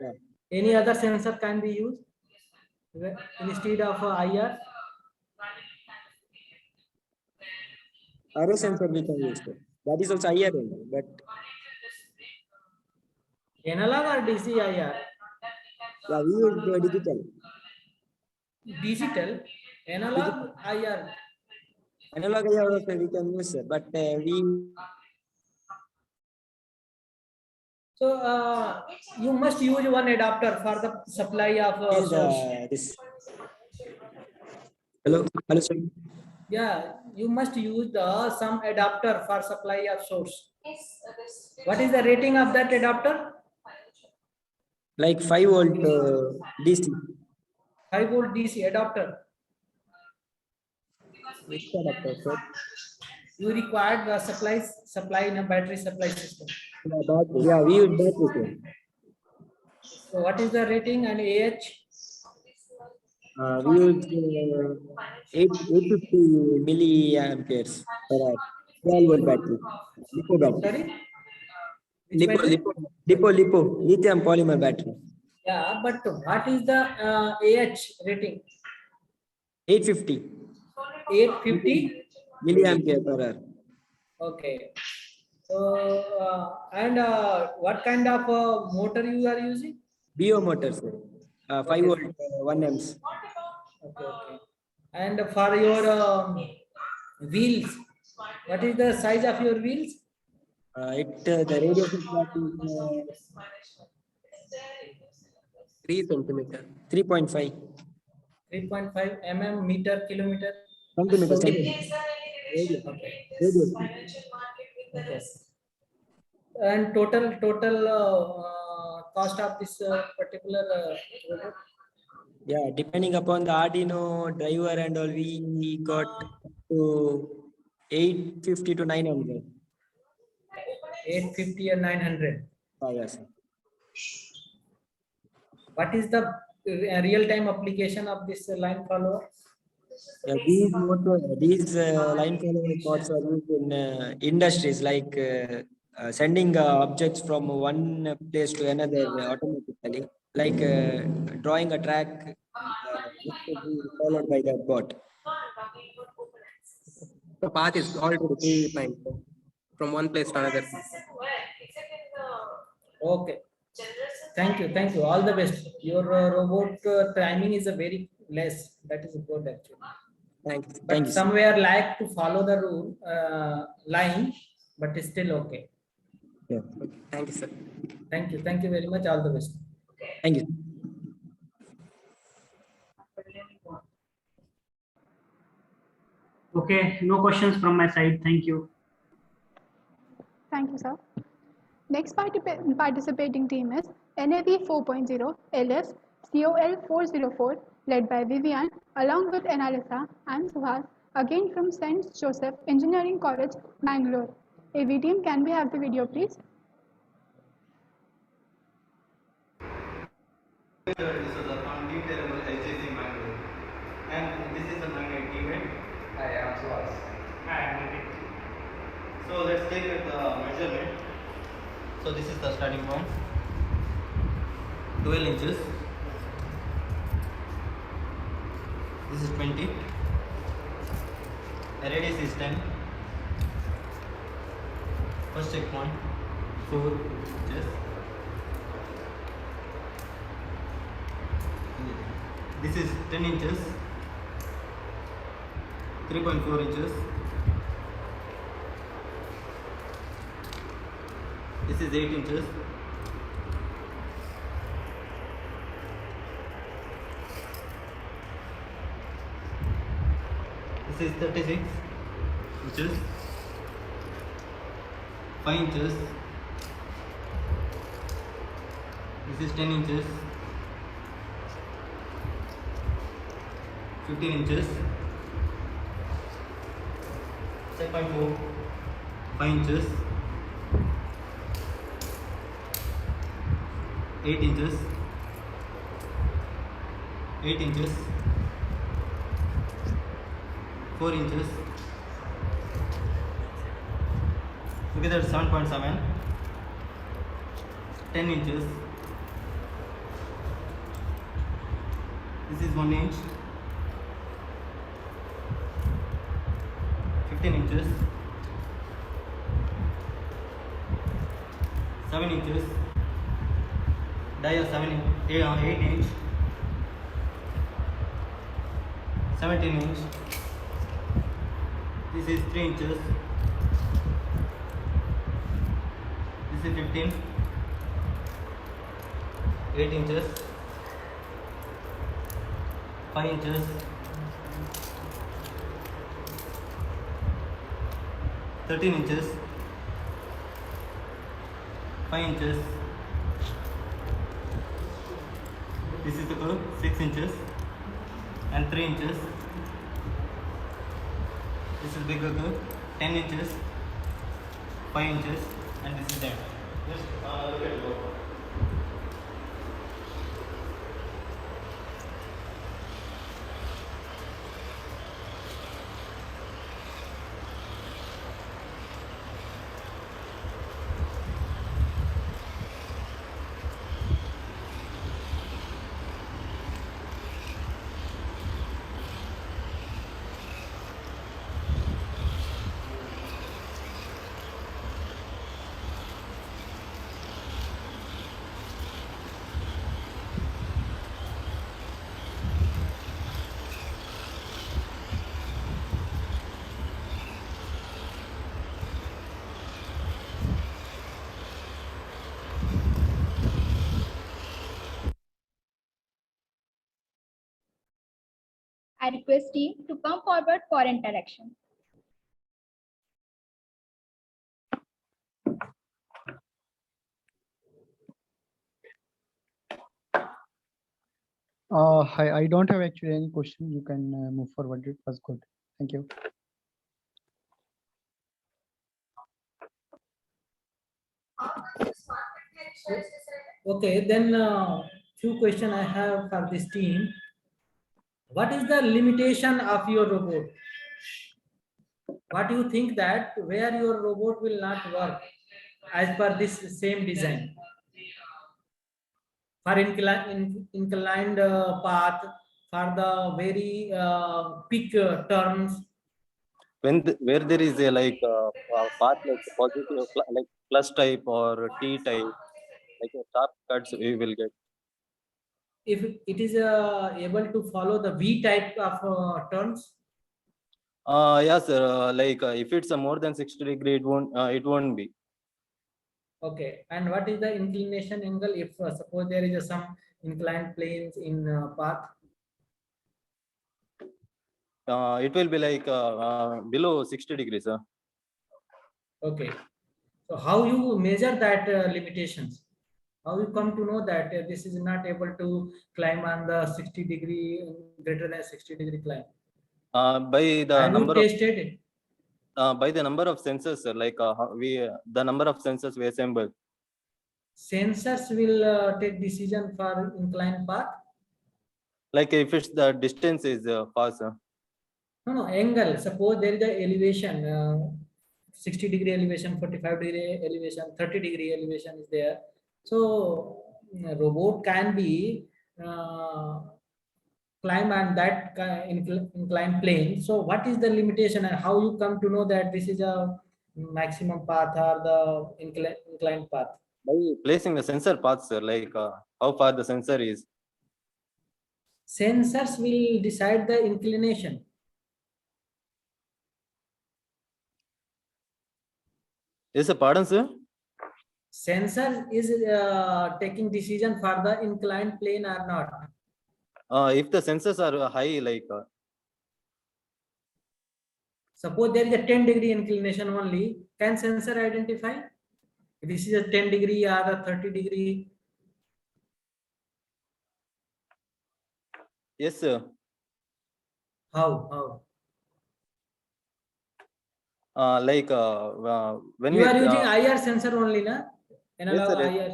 Speaker 15: Yeah.
Speaker 13: Any other sensor can be used instead of IR?
Speaker 15: RO sensor we can use. That is also IR only, but
Speaker 13: Analog or DC IR?
Speaker 15: yeah, we use digital.
Speaker 13: Digital, analog, IR.
Speaker 15: Analog IR also we can use, but we.
Speaker 13: So you must use one adapter for the supply of source.
Speaker 15: This. Hello, sir.
Speaker 13: Yeah, you must use some adapter for supply of source. What is the rating of that adapter?
Speaker 15: Like 5 volt DC.
Speaker 13: 5 volt DC adapter.
Speaker 15: Which adapter, sir?
Speaker 13: You required the supply in a battery supply system.
Speaker 15: Yeah, we use battery.
Speaker 13: So what is the rating and AH?
Speaker 15: We use 850 milliamperes per hour. 12 volt battery. Lipo battery.
Speaker 13: Sorry?
Speaker 15: Lipo. Lithium polymer battery.
Speaker 13: Yeah, but what is the AH rating?
Speaker 15: 850 milliampere per hour.
Speaker 13: Okay. So and what kind of motor you are using?
Speaker 15: BO motors, 5 volt, 1 amps.
Speaker 13: Okay. And for your wheels, what is the size of your wheels?
Speaker 15: The radius of that is 3 centimeter, 3.5
Speaker 13: 3.5 mm meter kilometer.
Speaker 15: centimeter.
Speaker 13: Okay. Okay. And total cost of this particular robot?
Speaker 15: Yeah, depending upon the Arduino driver and all, we got to 850 to 900.
Speaker 13: 850 and 900.
Speaker 15: Yes.
Speaker 13: What is the real-time application of this line follower?
Speaker 15: Yeah, these line follower pods are used in industries like sending objects from one place to another automatically, like drawing a track followed by the bot.
Speaker 17: The path is already predefined from one place to another.
Speaker 13: Okay. Thank you. All the best. Your robot timing is a very less. That is good actually.
Speaker 15: Thank you.
Speaker 13: But somewhere like to follow the rule line, but it's still okay.
Speaker 15: Yeah. Thank you, sir.
Speaker 13: Thank you very much. All the best.
Speaker 15: Thank you.
Speaker 14: Okay, no questions from my side. Thank you.
Speaker 7: Thank you, sir. Next participating team is NAV 4.0 LS COL 404, led by Vivian, along with Annalisa and Suhas, again from St. Joseph Engineering College, Bangalore. AV team, can we have the video, please?
Speaker 3: This is a founding terrible HJC Mangalore. And this is a magnet event. Hi, I am Suhas. Hi, I am Nitin. So let's take the measurement. So this is the starting point. 12 inches. This is 20. The radius is 10. First checkpoint, 4 inches. This is 10 inches, 3.4 inches. This is 8 inches. This is 36 inches, 5 inches. This is 10 inches, 15 inches, 7.4, 5 inches, 8 inches, 8 inches, 4 inches, together 7.7, 10 inches, this is 1 inch, 15 inches, 7 inches, dia 8 inch, 17 inch, this is 3 inches, this is 15, 8 inches, 5 inches, 13 inches, 5 inches, this is the curve, 6 inches and 3 inches, this is bigger curve, 10 inches, 5 inches and this is that. Just look at the board.
Speaker 5: I request team to come forward for interaction.
Speaker 12: I don't have actually any question. You can move forward. It was good. Thank you.
Speaker 13: Okay, then few question I have for this team. What is the limitation of your robot? What do you think that where your robot will not work as per this same design? For inclined path, for the very peak turns.
Speaker 16: Where there is a path like positive like plus type or T type, like a sharp cuts we will get.
Speaker 13: If it is able to follow the V type of turns.
Speaker 16: Yes, sir. If it's a more than 60 degrees, it won't be.
Speaker 13: Okay, and what is the inclination angle if suppose there is some inclined planes in path?
Speaker 16: It will be below 60 degrees, sir.
Speaker 13: Okay, so how you measure that limitations? How you come to know that this is not able to climb on the 60-degree, greater than 60-degree climb?
Speaker 16: By the
Speaker 13: Have
Speaker 16: number
Speaker 13: you tested it?
Speaker 16: by the number of sensors, sir, the number of sensors we assemble.
Speaker 13: Sensors will take decision for inclined path.
Speaker 16: Like if it's the distance is far, sir.
Speaker 13: No, angle. Suppose there is a elevation, 60-degree elevation, 45-degree elevation, 30-degree elevation is there. So robot can be climb on that inclined plane. So what is the limitation and how you come to know that this is a maximum path or the inclined path?
Speaker 16: By placing the sensor paths, sir, how far the sensor is.
Speaker 13: Sensors will decide the inclination.
Speaker 16: Yes, sir. Pardon, sir.
Speaker 13: Sensor is taking decision for the inclined plane or not.
Speaker 16: If the sensors are high,
Speaker 13: suppose there is a 10-degree inclination only, can sensor identify if this is a 10-degree or a 30-degree?
Speaker 16: Yes, sir.
Speaker 13: How?
Speaker 16: When
Speaker 13: you
Speaker 16: we
Speaker 13: are using IR sensor only, na? Analog
Speaker 16: yes,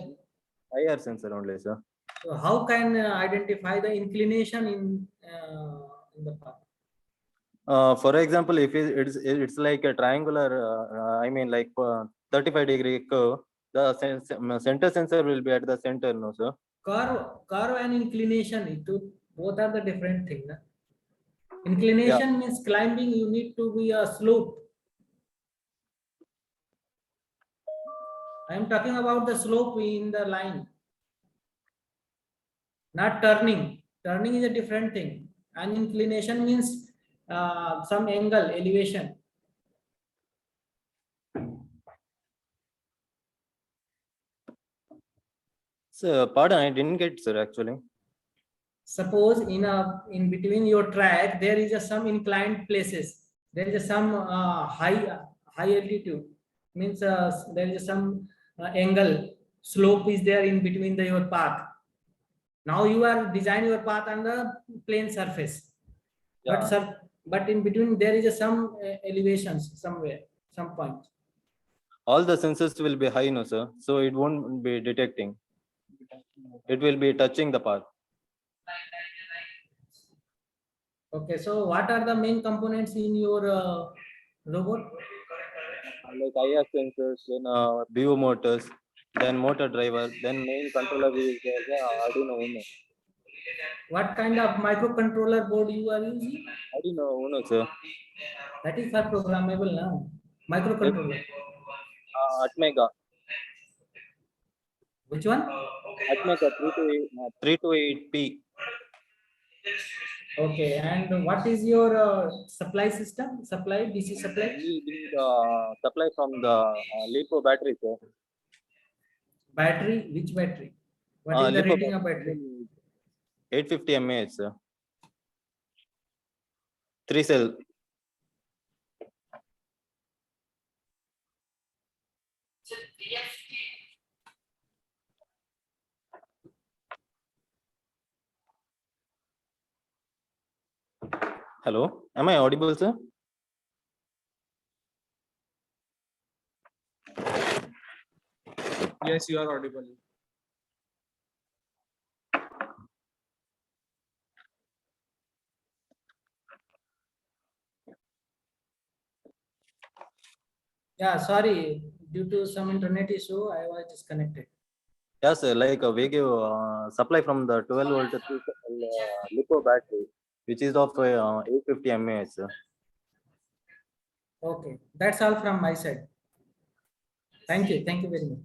Speaker 13: IR.
Speaker 16: IR sensor only, sir.
Speaker 13: So how can identify the inclination in the path?
Speaker 16: For example, if it's like a triangular, 35-degree curve, the center sensor will be at the center, no, sir.
Speaker 13: Curve and inclination, both are the different thing. Na? Inclination means climbing, you need to be a slope. I am talking about the slope in the line, not turning. Turning is a different thing. And inclination means some angle, elevation.
Speaker 16: Sir, pardon, I didn't get, sir, actually.
Speaker 13: Suppose in between your track there is some inclined places. There is some high altitude. Means there is some angle, slope is there in between your path. Now you are designing your path on the plane surface. Yeah. But in between there is some elevations somewhere, some point.
Speaker 16: All the sensors will be high, no, sir. So it won't be detecting. It will be touching the path.
Speaker 13: Okay, so what are the main components in your robot?
Speaker 16: Like IR sensors, then BO motors, then motor driver, then main controller is Arduino Uno.
Speaker 13: What kind of microcontroller board you are using?
Speaker 16: Arduino Uno, sir.
Speaker 13: That is for programmable now. Microcontroller.
Speaker 16: Atmega.
Speaker 13: Which one?
Speaker 16: Atmega 328P.
Speaker 13: Okay, and what is your supply system? Supply, DC supply?
Speaker 16: We supply from the LiPo battery, sir.
Speaker 13: Battery? Which battery? What is the rating of battery?
Speaker 16: 850 mAh, sir. 3 cell. Hello, am I audible, sir?
Speaker 17: Yes, you are audible.
Speaker 13: Yeah, sorry. Due to some internet issue, I was disconnected.
Speaker 16: Yes, sir. Like we give supply from the 12 volt litho battery, which is of 850 mAh. Sir.
Speaker 13: Okay, that's all from my side. Thank you. Thank you very much.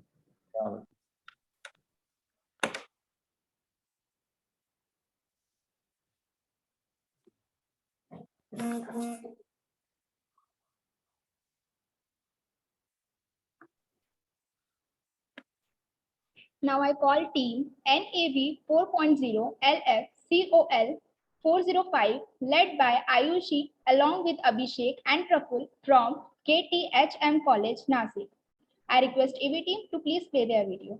Speaker 5: Now I call team NAV 4.0 LFCOL 405 led by Ayushi along with Abhishek and Praful from KTHM College, Nasik. I request AV team to please play their video.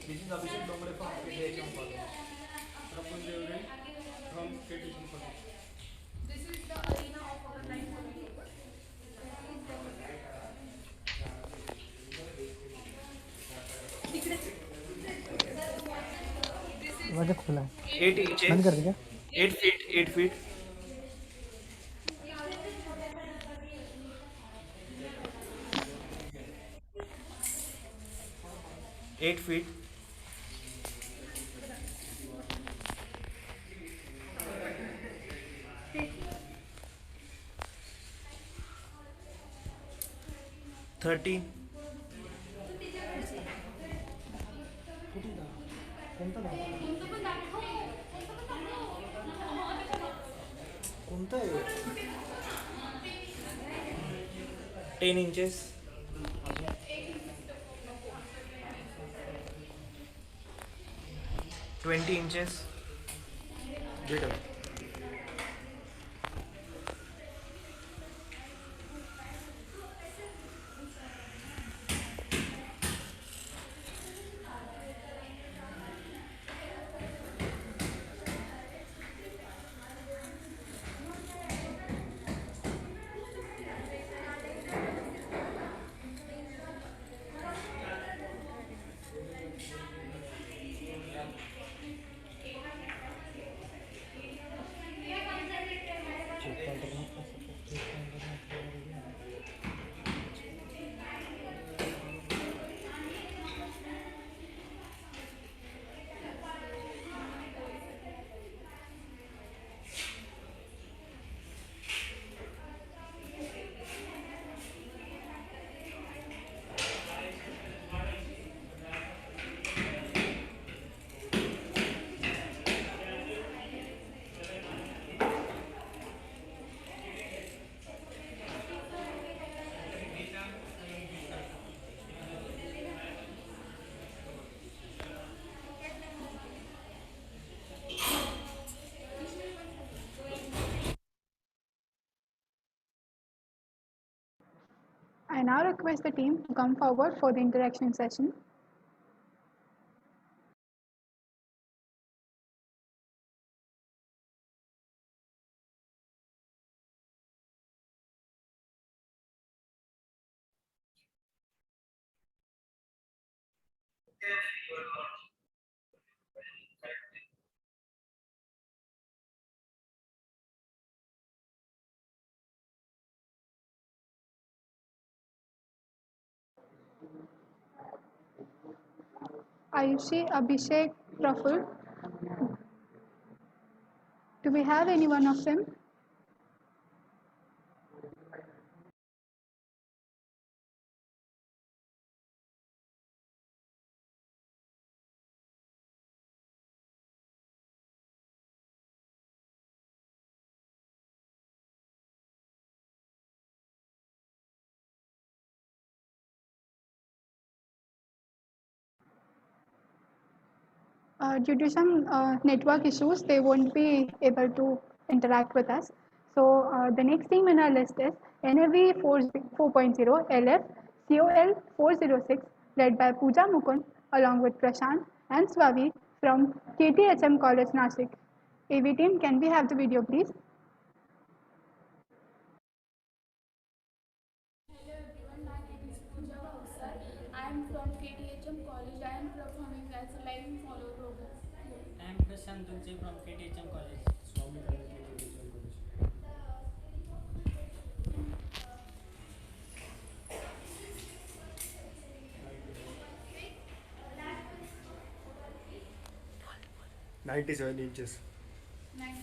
Speaker 17: This is Abhishek Dongre from KTHM College. Praful Devre from KTHM College. This is the arena of our line college.
Speaker 12: दरवाजा खुला है
Speaker 17: 8 inches.
Speaker 12: बंद कर दे क्या
Speaker 17: 8 feet. 8 feet. 8 feet. 13. कोणता आहे 10 inches. 20 inches. Better.
Speaker 7: 'I now request the team to come forward for the interaction session. Ayushi, Abhishek, Praful. Do we have any one of them? Due to some network issues, they won't be able to interact with us. So the next team in our list is NAV 4.0 LF COL 406, led by Pooja Mukund along with Prashant and Swavi from KTHM College Nasik. AV team, can we have the video please?
Speaker 18: Hello everyone, my name is Pooja Bhavsar. I am from KTHM College. I am performing as a live follow robot.
Speaker 15: I am Prashant Dugje from KTHM College. Swami from KTHM College.
Speaker 17: 97 inches.
Speaker 18: 90.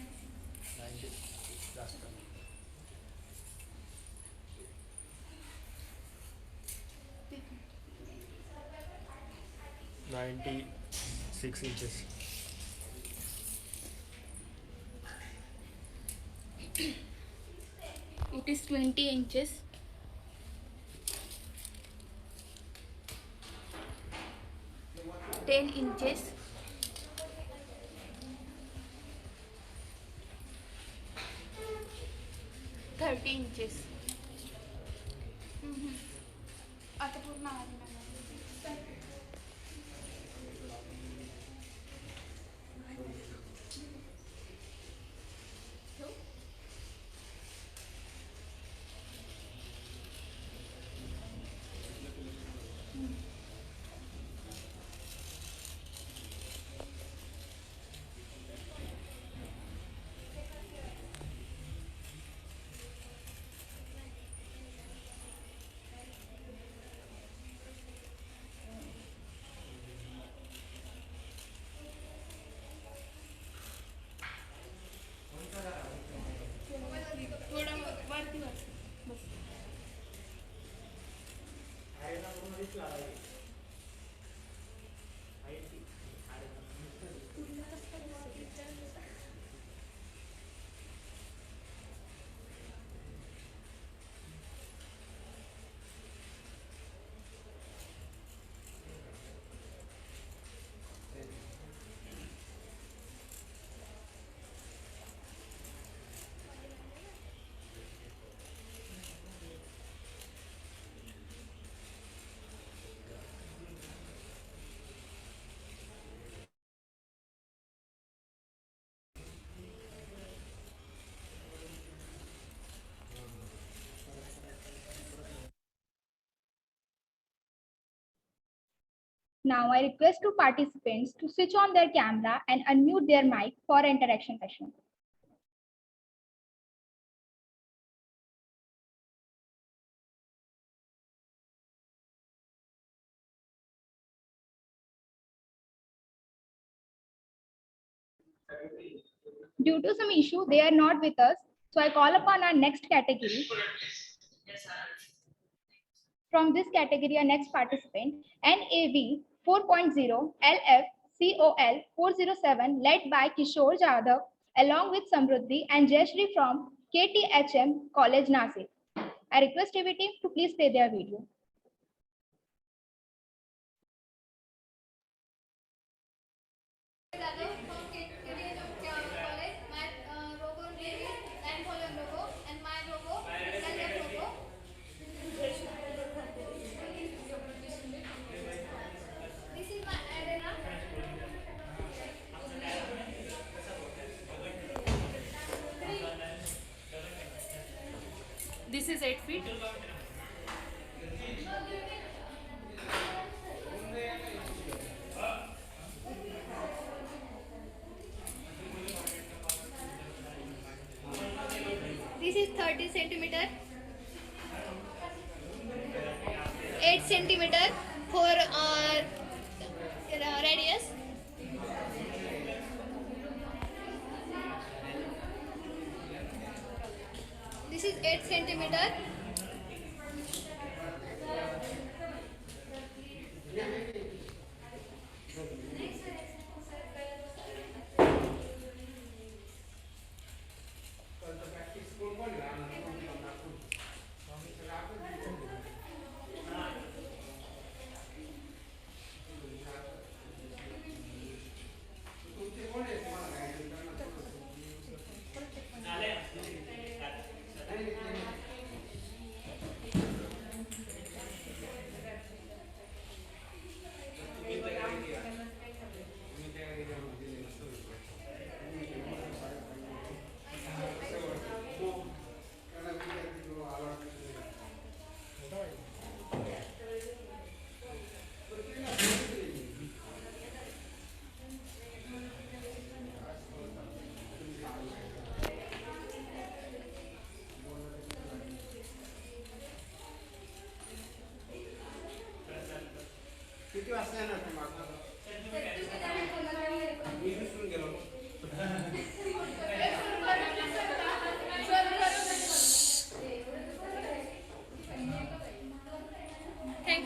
Speaker 17: 96 inches.
Speaker 18: It is 20 inches. 10 inches. 30 inches. आता पूर्ण आली मला. थोडं वरती बस.
Speaker 5: Now I request to participants to switch on their camera and unmute their mic for interaction session. Due to some issue, they are not with us. So I call upon our next category. From this category, our next participant, NAV 4.0 LF COL 407, led by Kishore Jadhav, along with Samruddhi and Jayashree from KTHM College Nasik. I request AV team to please play their video.
Speaker 6: This is 8 feet.
Speaker 18: This is 30 centimeter. 8 centimeter for radius. This is 8 centimeter. Thank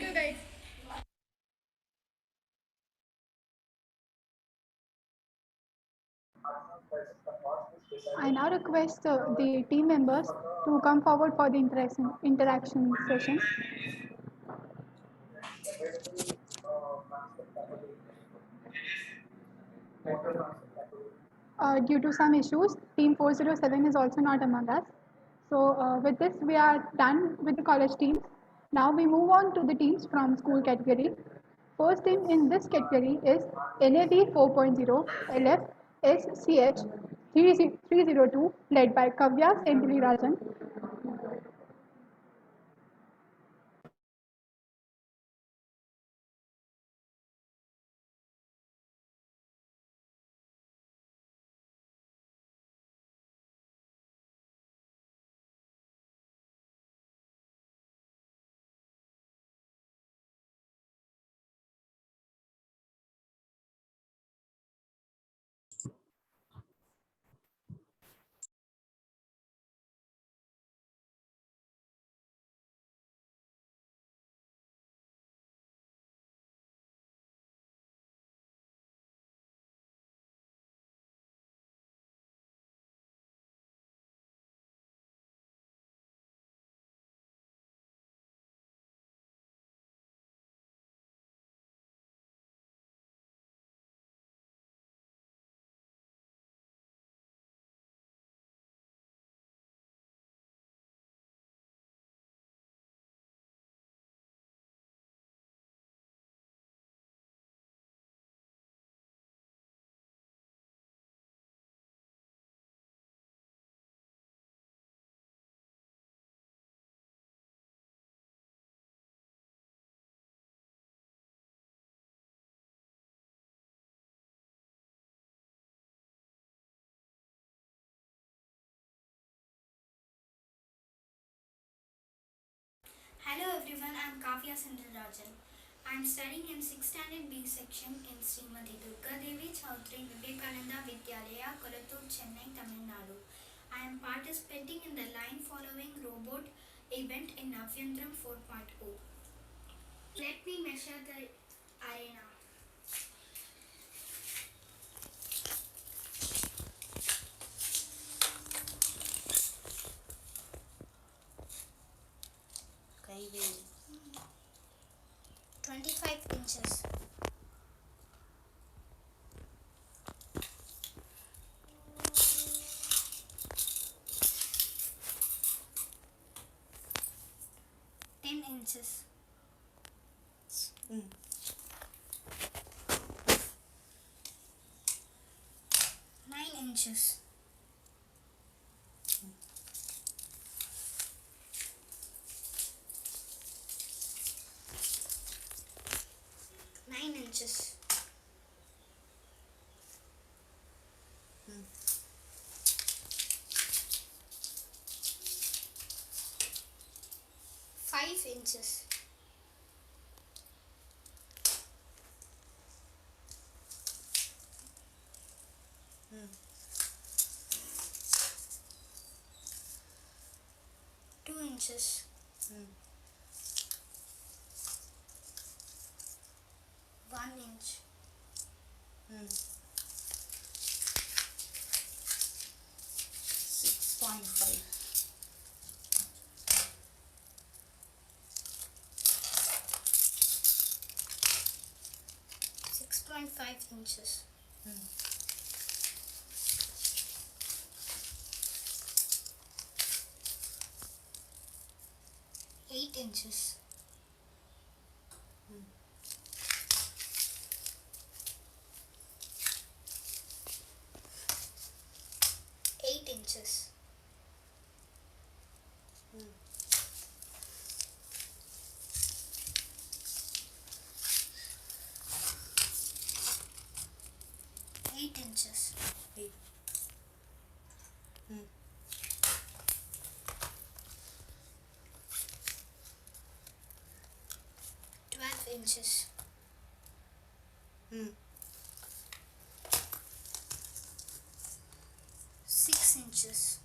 Speaker 18: you guys.
Speaker 7: I now request the team members to come forward for the interaction session. Due to some issues, Team 407 is also not among us. So with this, we are done with the college teams. Now we move on to the teams from school category. First team in this category is NAV 4.0 LF SCH 302, led by Kavya Sentili Rajan.
Speaker 10: Hello everyone, I am Kavya Sindharajan. I am studying in 6th standard B section in Srimati Durga Devi Chaudhary Vivekananda Vidyalaya, Kolattur, Chennai, Tamil Nadu. I am participating in the line following robot event in Navyandram 4.0. Let me measure the arena.
Speaker 19: Kaivel.
Speaker 10: 25 inches. Inches. 9 inches. 9 inches. 5 inches. 2 inches. 1 inch.
Speaker 19: 6.5.
Speaker 10: 6.5 inches. 8 inches. 8 inches. 8 inches. 12 inches. 6 inches.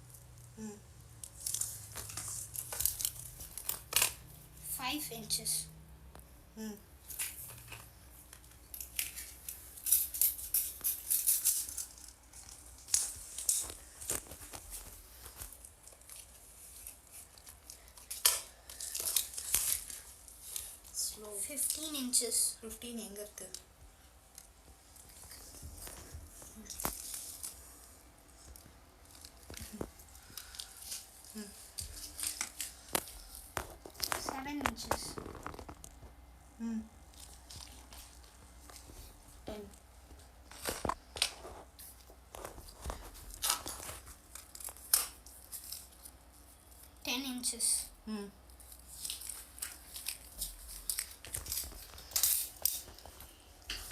Speaker 10: 5 inches. 15 inches.
Speaker 19: 15 எங்க இருக்கு?
Speaker 10: 7 inches.
Speaker 19: 10.
Speaker 10: 10 inches.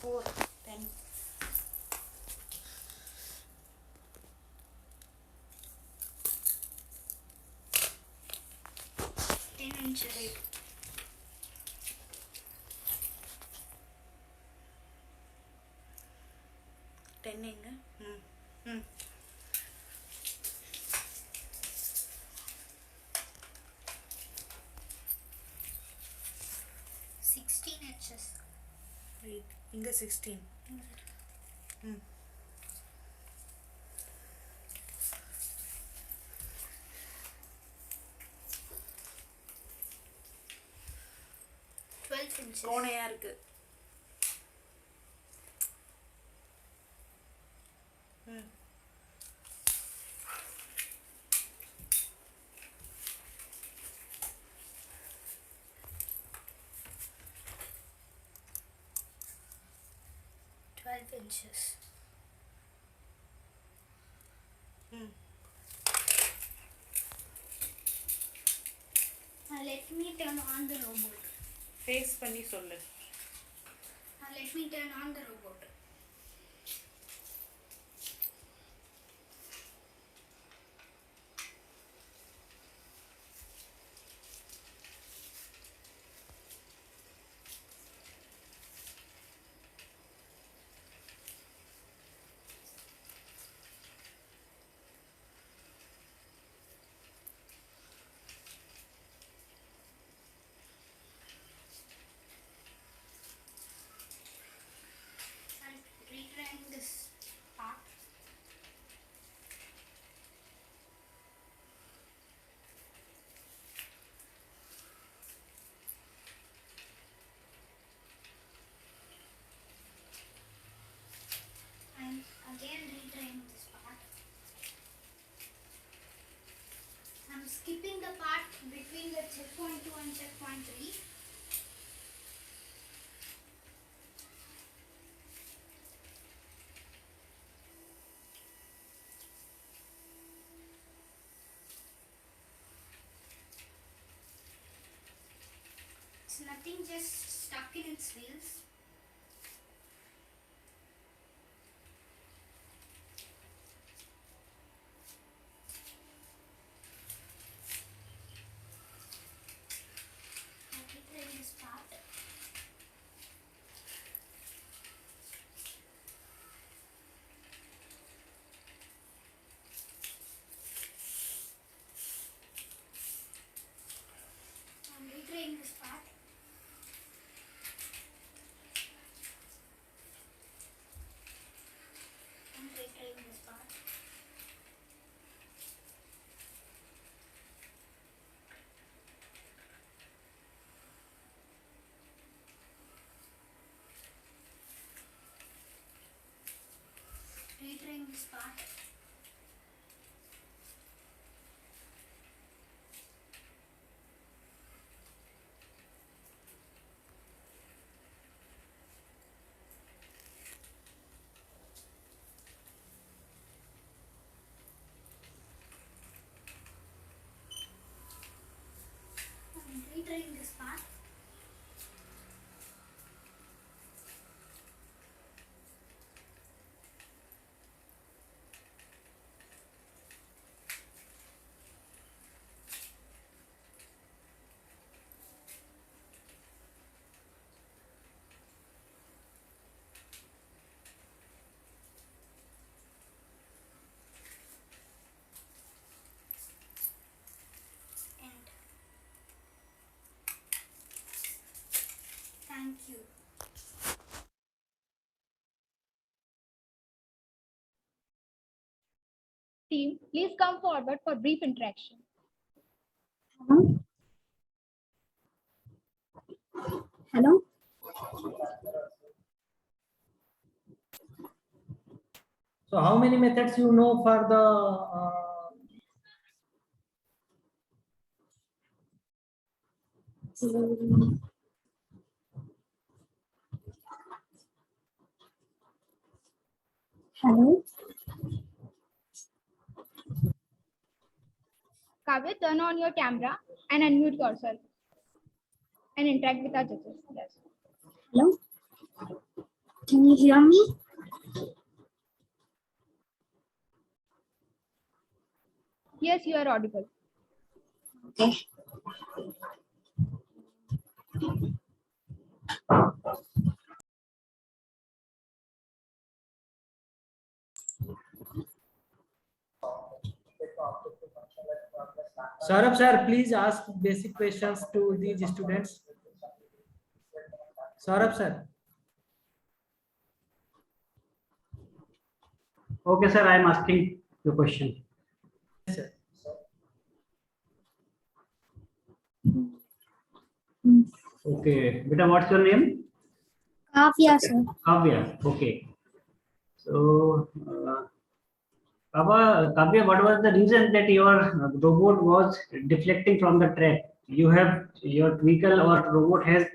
Speaker 19: 4. 10.
Speaker 10: 10 inches.
Speaker 19: 10 எங்க?
Speaker 10: 16 inches.
Speaker 19: Wait, இங்க 16.
Speaker 10: 12 inches.
Speaker 19: கோணையா இருக்கு. ம்.
Speaker 10: 12 inches. Now let me turn on the robot.
Speaker 19: Face பண்ணி சொல்லு.
Speaker 10: Now let me turn on the robot. I'm retrying this part. I'm again retrying this part. I'm skipping the part between the checkpoint 2 and checkpoint 3. It's nothing, just stuck in its wheels. I'll retry this part. I'm retrying this part. I'm retrying this part. Retrying this part. I'm retrying this part. Thank you.
Speaker 5: Team, please come forward for brief interaction.
Speaker 20: Hello.
Speaker 13: So how many methods you know for the
Speaker 20: Hello.
Speaker 5: Kavya, turn on your camera and unmute yourself and interact with our judges. Yes.
Speaker 20: Hello. Can you hear me?
Speaker 5: Yes, you are audible.
Speaker 20: Okay.
Speaker 13: Saurabh sir, please ask basic questions to these students. Saurabh sir.
Speaker 14: Okay, sir, I am asking the question.
Speaker 13: Yes, sir. Okay, beta, what's your name?
Speaker 20: Kavya, sir.
Speaker 14: Kavya. Okay. So, Kavya, what was the reason that your robot was deflecting from the track? You have your vehicle or robot has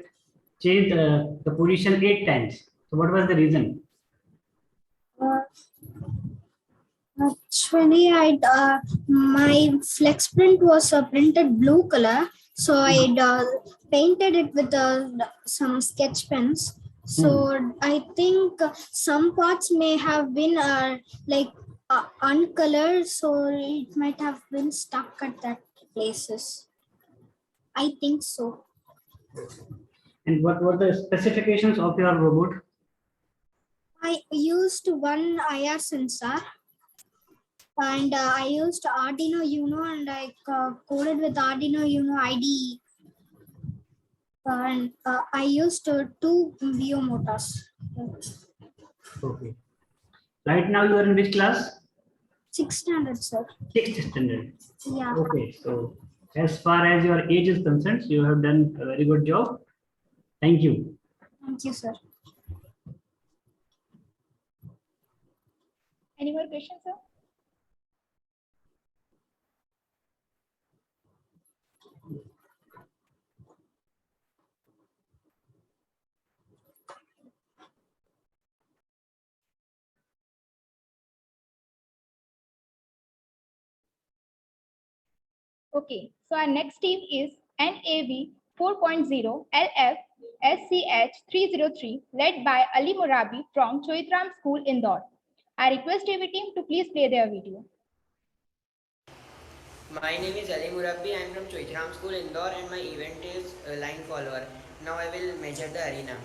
Speaker 14: changed the position 8 times. So, what was the reason?
Speaker 20: Actually, my flex print was printed blue color, so I painted it with some sketch pens. So I think some parts may have been uncolored, so it might have been stuck at that places. I think so.
Speaker 14: And what were the specifications of your robot?
Speaker 20: I used one IR sensor. And I used Arduino Uno and I coded with Arduino Uno IDE. And I used 2 VIO motors.
Speaker 14: Okay. Right now you are in which class?
Speaker 20: 6th standard, sir.
Speaker 14: 6th standard.
Speaker 20: Yeah.
Speaker 14: Okay. So as far as your age is concerned, you have done a very good job. Thank you.
Speaker 20: Thank you, sir.
Speaker 5: Any more questions, sir? Okay, so our next team is NAV 4.0 LF SCH 303 led by Ali Murabi from Choitram School, Indore. I request AV team to please play their video.
Speaker 21: My name is Ali Murabi. I am from Choitram School, Indore, and my event is line follower. Now I will measure the arena.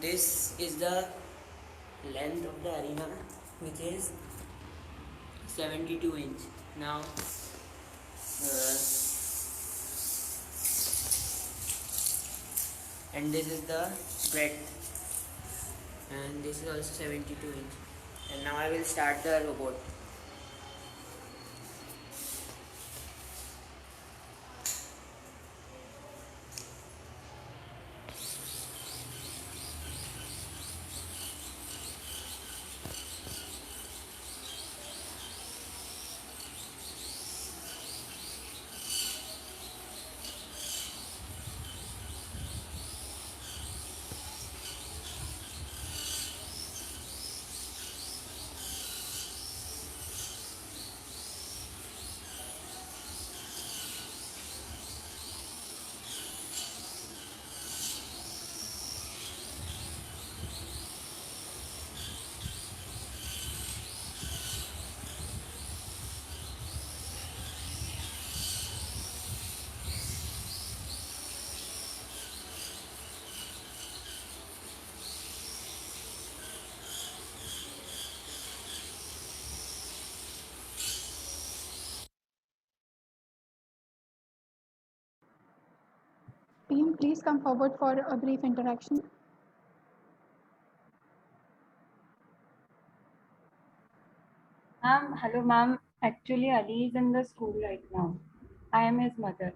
Speaker 21: This is the length of the arena, which is 72 inch. Now and this is the breadth, and this is also 72 inch. And now I will start the robot.
Speaker 7: Team, please come forward for a brief interaction.
Speaker 2: Hello, ma'am. Actually, Ali is in the school right now. I am his mother.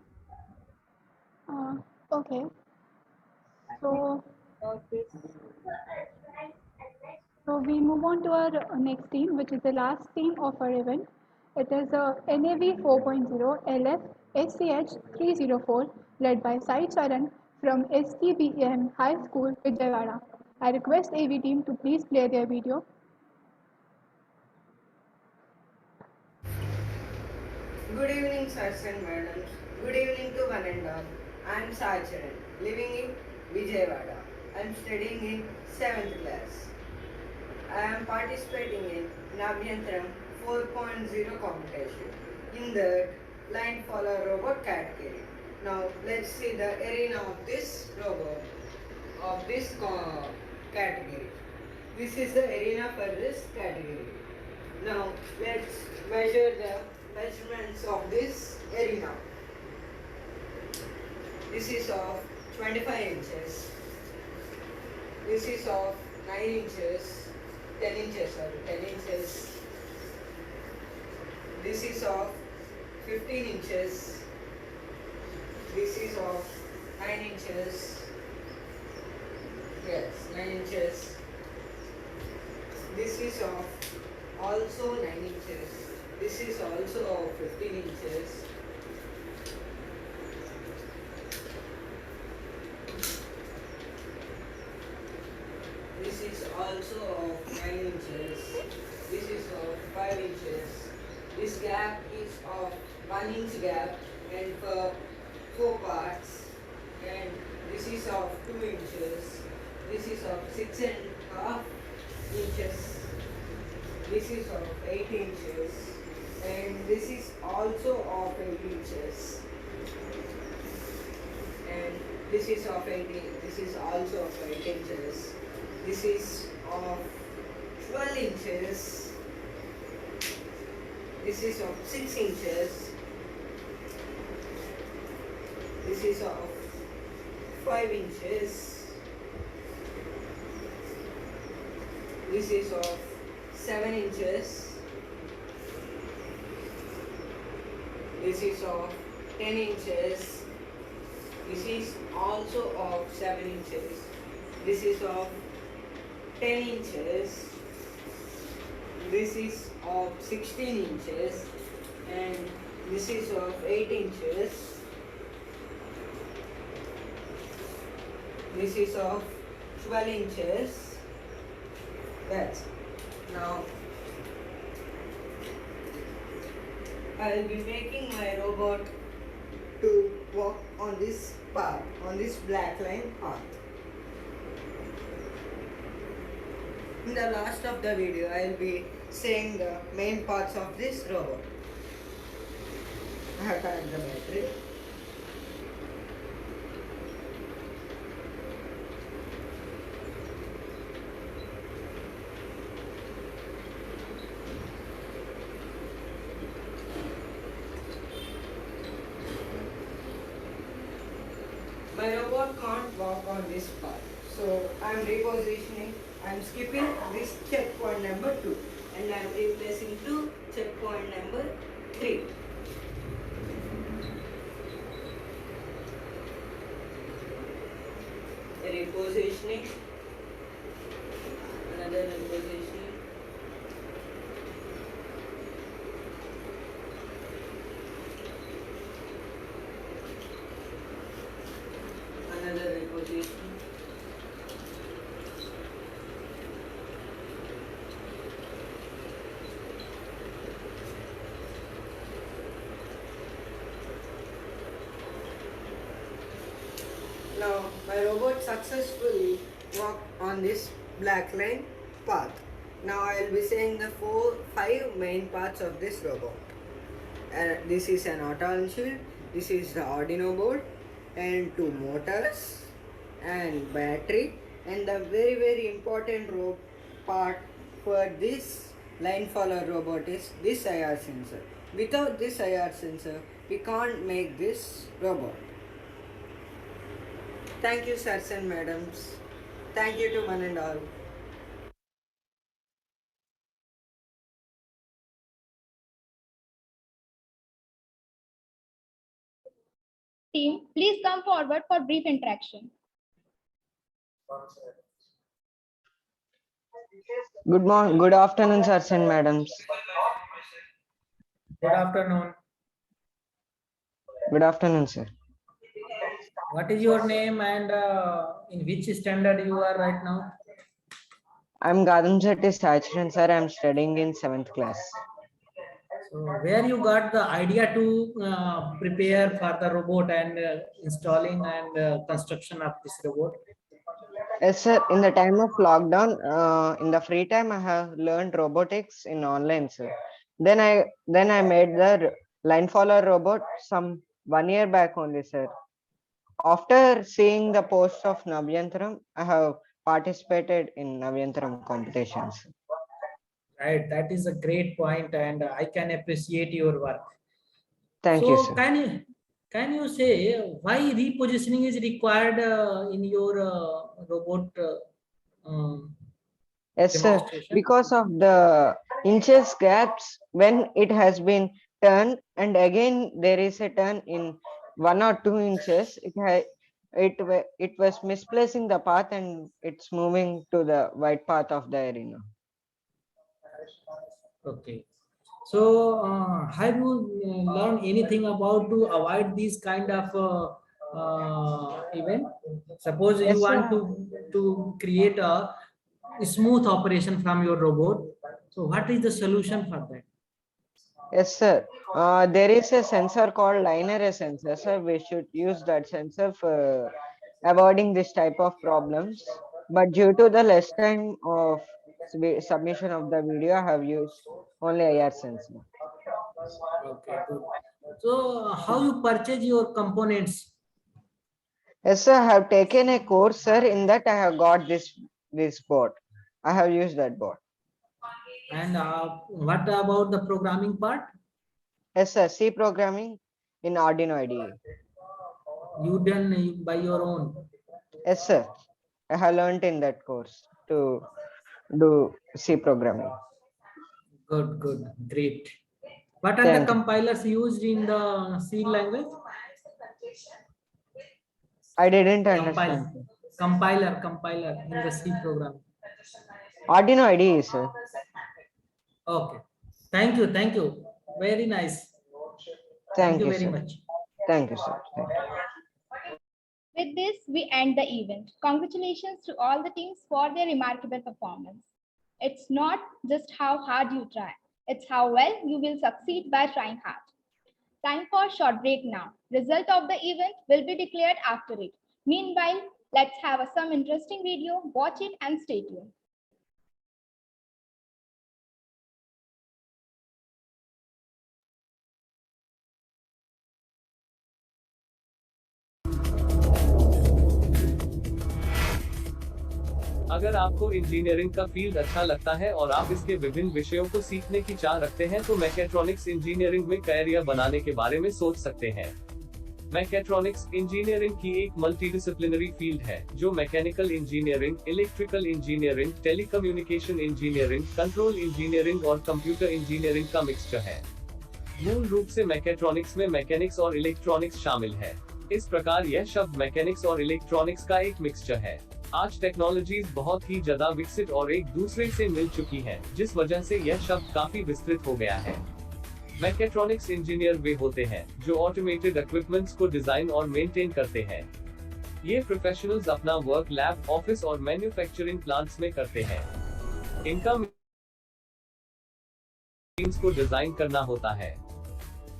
Speaker 7: Okay. So, we move on to our next team, which is the last team of our event. It is NAV 4.0 LF SCH 304, led by Sai Charan from STBM High School, Vijayawada. I request AV team to please play their video.
Speaker 22: Good evening, sirs and madams. Good evening to one and all. I am Sacharan, living in Vijayawada. I am studying in 7th class. I am participating in Navyantram 4.0 competition in the line follower robot category. Now let's see the arena of this robot, of this category. This is the arena for this category. Now let's measure the measurements of this arena. This is of 25 inches. This is of 9 inches. 10 inches. This is of 15 inches. This is of 9 inches. Yes, 9 inches. This is of also 9 inches. This is also of 15 inches. This is also of 9 inches. This is of 5 inches. This gap is of 1 inch gap and for 4 parts. And this is of 2 inches. This is of 6.5 inches. This is of 8 inches. And this is also of 8 inches. And this is of 8. This is also of 8 inches. This is of 12 inches. This is of 6 inches. This is of 5 inches. This is of 7 inches. This is of 10 inches. This is also of 7 inches. This is of 10 inches. This is of 16 inches. And this is of 8 inches. This is of 12 inches. That's now I will be making my robot to walk on this path, on this black line path. In the last of the video, I will be saying the main parts of this robot. I have connected the battery. My robot can't walk on this path, so I am repositioning. I am skipping this checkpoint number 2 and I am replacing to checkpoint number 3. Repositioning, another repositioning. Another repositioning. Now my robot successfully walked on this black line path. Now I will be saying the 5 main parts of this robot. This is an auto shield, this is the Arduino board, and 2 motors and battery, and the very important part for this line follower robot is this IR sensor. Without this IR sensor, we can't make this robot. Thank you, sirs and madams. Thank you to one and all.
Speaker 5: Team, please come forward for brief interaction.
Speaker 22: Good afternoon, sirs and madams.
Speaker 13: Good afternoon.
Speaker 22: Good afternoon, sir.
Speaker 13: What is your name and in which standard you are right now?
Speaker 22: I'm Gadam Shetty Sachiran, sir. I'm studying in 7th class.
Speaker 13: So where you got the idea to prepare for the robot and installing and construction of this robot?
Speaker 22: Yes, sir. In the time of lockdown, in the free time, I have learned robotics in online, sir. Then I made the line follower robot some 1 year back only, sir. After seeing the post of Navyantram, I have participated in Navyantram competitions.
Speaker 13: Right, that is a great point, and I can appreciate your work.
Speaker 22: Thank you, sir.
Speaker 13: Can you say why repositioning is required in your robot?
Speaker 22: Yes, sir. Because of the inches gaps when it has been turned, and again there is a turn in 1 or 2 inches. It was misplacing the path and it's moving to the white path of the arena.
Speaker 13: Okay. So have you learned anything about to avoid these kind of event? Suppose
Speaker 22: Yes,
Speaker 13: you want
Speaker 22: sir.
Speaker 13: to create a smooth operation from your robot. So what is the solution for that?
Speaker 22: Yes, sir. There is a sensor called line array sensor, sir. We should use that sensor for avoiding this type of problems. But due to the less time of submission of the video, I have used only IR sensor.
Speaker 13: Okay, good. So how you purchase your components?
Speaker 22: Yes, sir. I have taken a course, sir. In that, I have got this board. I have used that board.
Speaker 13: And what about the programming part?
Speaker 22: Yes, sir. C programming in Arduino IDE.
Speaker 13: You done by your own?
Speaker 22: Yes, sir. I have learned in that course to do C programming.
Speaker 13: Good, great. What are the compilers used in the C language?
Speaker 22: I didn't understand.
Speaker 13: Compiler in the C program.
Speaker 22: Arduino IDE, sir.
Speaker 13: Okay. Thank you. Very nice.
Speaker 22: Thank you
Speaker 13: very
Speaker 22: sir.
Speaker 13: much.
Speaker 22: Thank you, sir. Thank you.
Speaker 5: With this, we end the event. Congratulations to all the teams for their remarkable performance. It's not just how hard you try, it's how well you will succeed by trying hard. Time for a short break now. Result of the event will be declared after it. Meanwhile, let's have some interesting video, watch it and stay tuned.
Speaker 8: अगर आपको engineering का field अच्छा लगता है और आप इसके विभिन्न विषयों को सीखने की चाह रखते हैं तो मैकेट्रॉनिक्स इंजीनियरिंग में कैरियर बनाने के बारे में सोच सकते हैं। मैकेट्रॉनिक्स इंजीनियरिंग की एक मल्टीडिसिप्लिनरी फील्ड है जो mechanical engineering, electrical engineering, telecommunication engineering, control engineering और कंप्यूटर इंजीनियरिंग का मिक्सचर है। मूल रूप से मैकेट्रॉनिक्स में मैकेनिक्स और इलेक्ट्रॉनिक्स शामिल है। इस प्रकार यह शब्द मैकेनिक्स और इलेक्ट्रॉनिक्स का एक मिक्सचर है। आज टेक्नोलॉजीज बहुत ही ज्यादा विकसित और एक दूसरे से मिल चुकी हैं, जिस वजह से यह शब्द काफी विस्तृत हो गया है। मैकेट्रॉनिक्स इंजीनियर वे होते हैं जो ऑटोमेटेड इक्विपमेंट्स को डिजाइन और मेंटेन करते हैं। ये प्रोफेशनल्स अपना वर्क लैब, ऑफिस और मैन्युफैक्चरिंग प्लांट्स में करते हैं। इनका मशीन्स को डिजाइन करना होता है।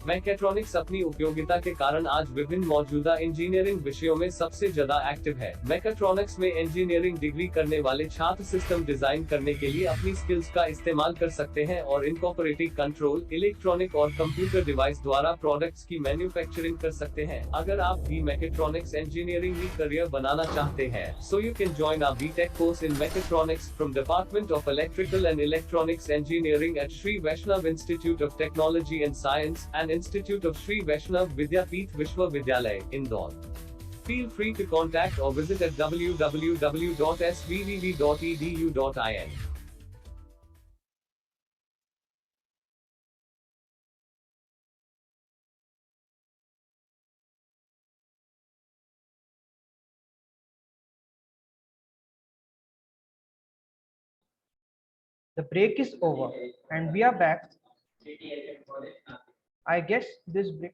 Speaker 8: मैकेट्रॉनिक्स अपनी उपयोगिता के कारण आज विभिन्न मौजूदा इंजीनियरिंग विषयों में सबसे ज्यादा एक्टिव है। मैकेट्रॉनिक्स में इंजीनियरिंग डिग्री करने वाले छात्र सिस्टम डिजाइन करने के लिए अपनी स्किल्स का इस्तेमाल कर सकते हैं और इनकॉर्पोरेटिंग कंट्रोल, इलेक्ट्रॉनिक और कंप्यूटर डिवाइस द्वारा प्रोडक्ट्स की मैन्युफैक्चरिंग कर सकते हैं। अगर आप भी मैकेट्रॉनिक्स इंजीनियरिंग में करियर बनाना चाहते हैं, so you can join our BTech course in mechatronics from department of electrical and electronics engineering at Shri Vaishnav Institute of Technology and Science and Institute of Sri Vaishnav Vidyapeeth Vishwavidyalaya, Indore.
Speaker 1: Feel free to contact or visit at www.svvv.edu.in.
Speaker 17: The break is over and we are back. I guess this break.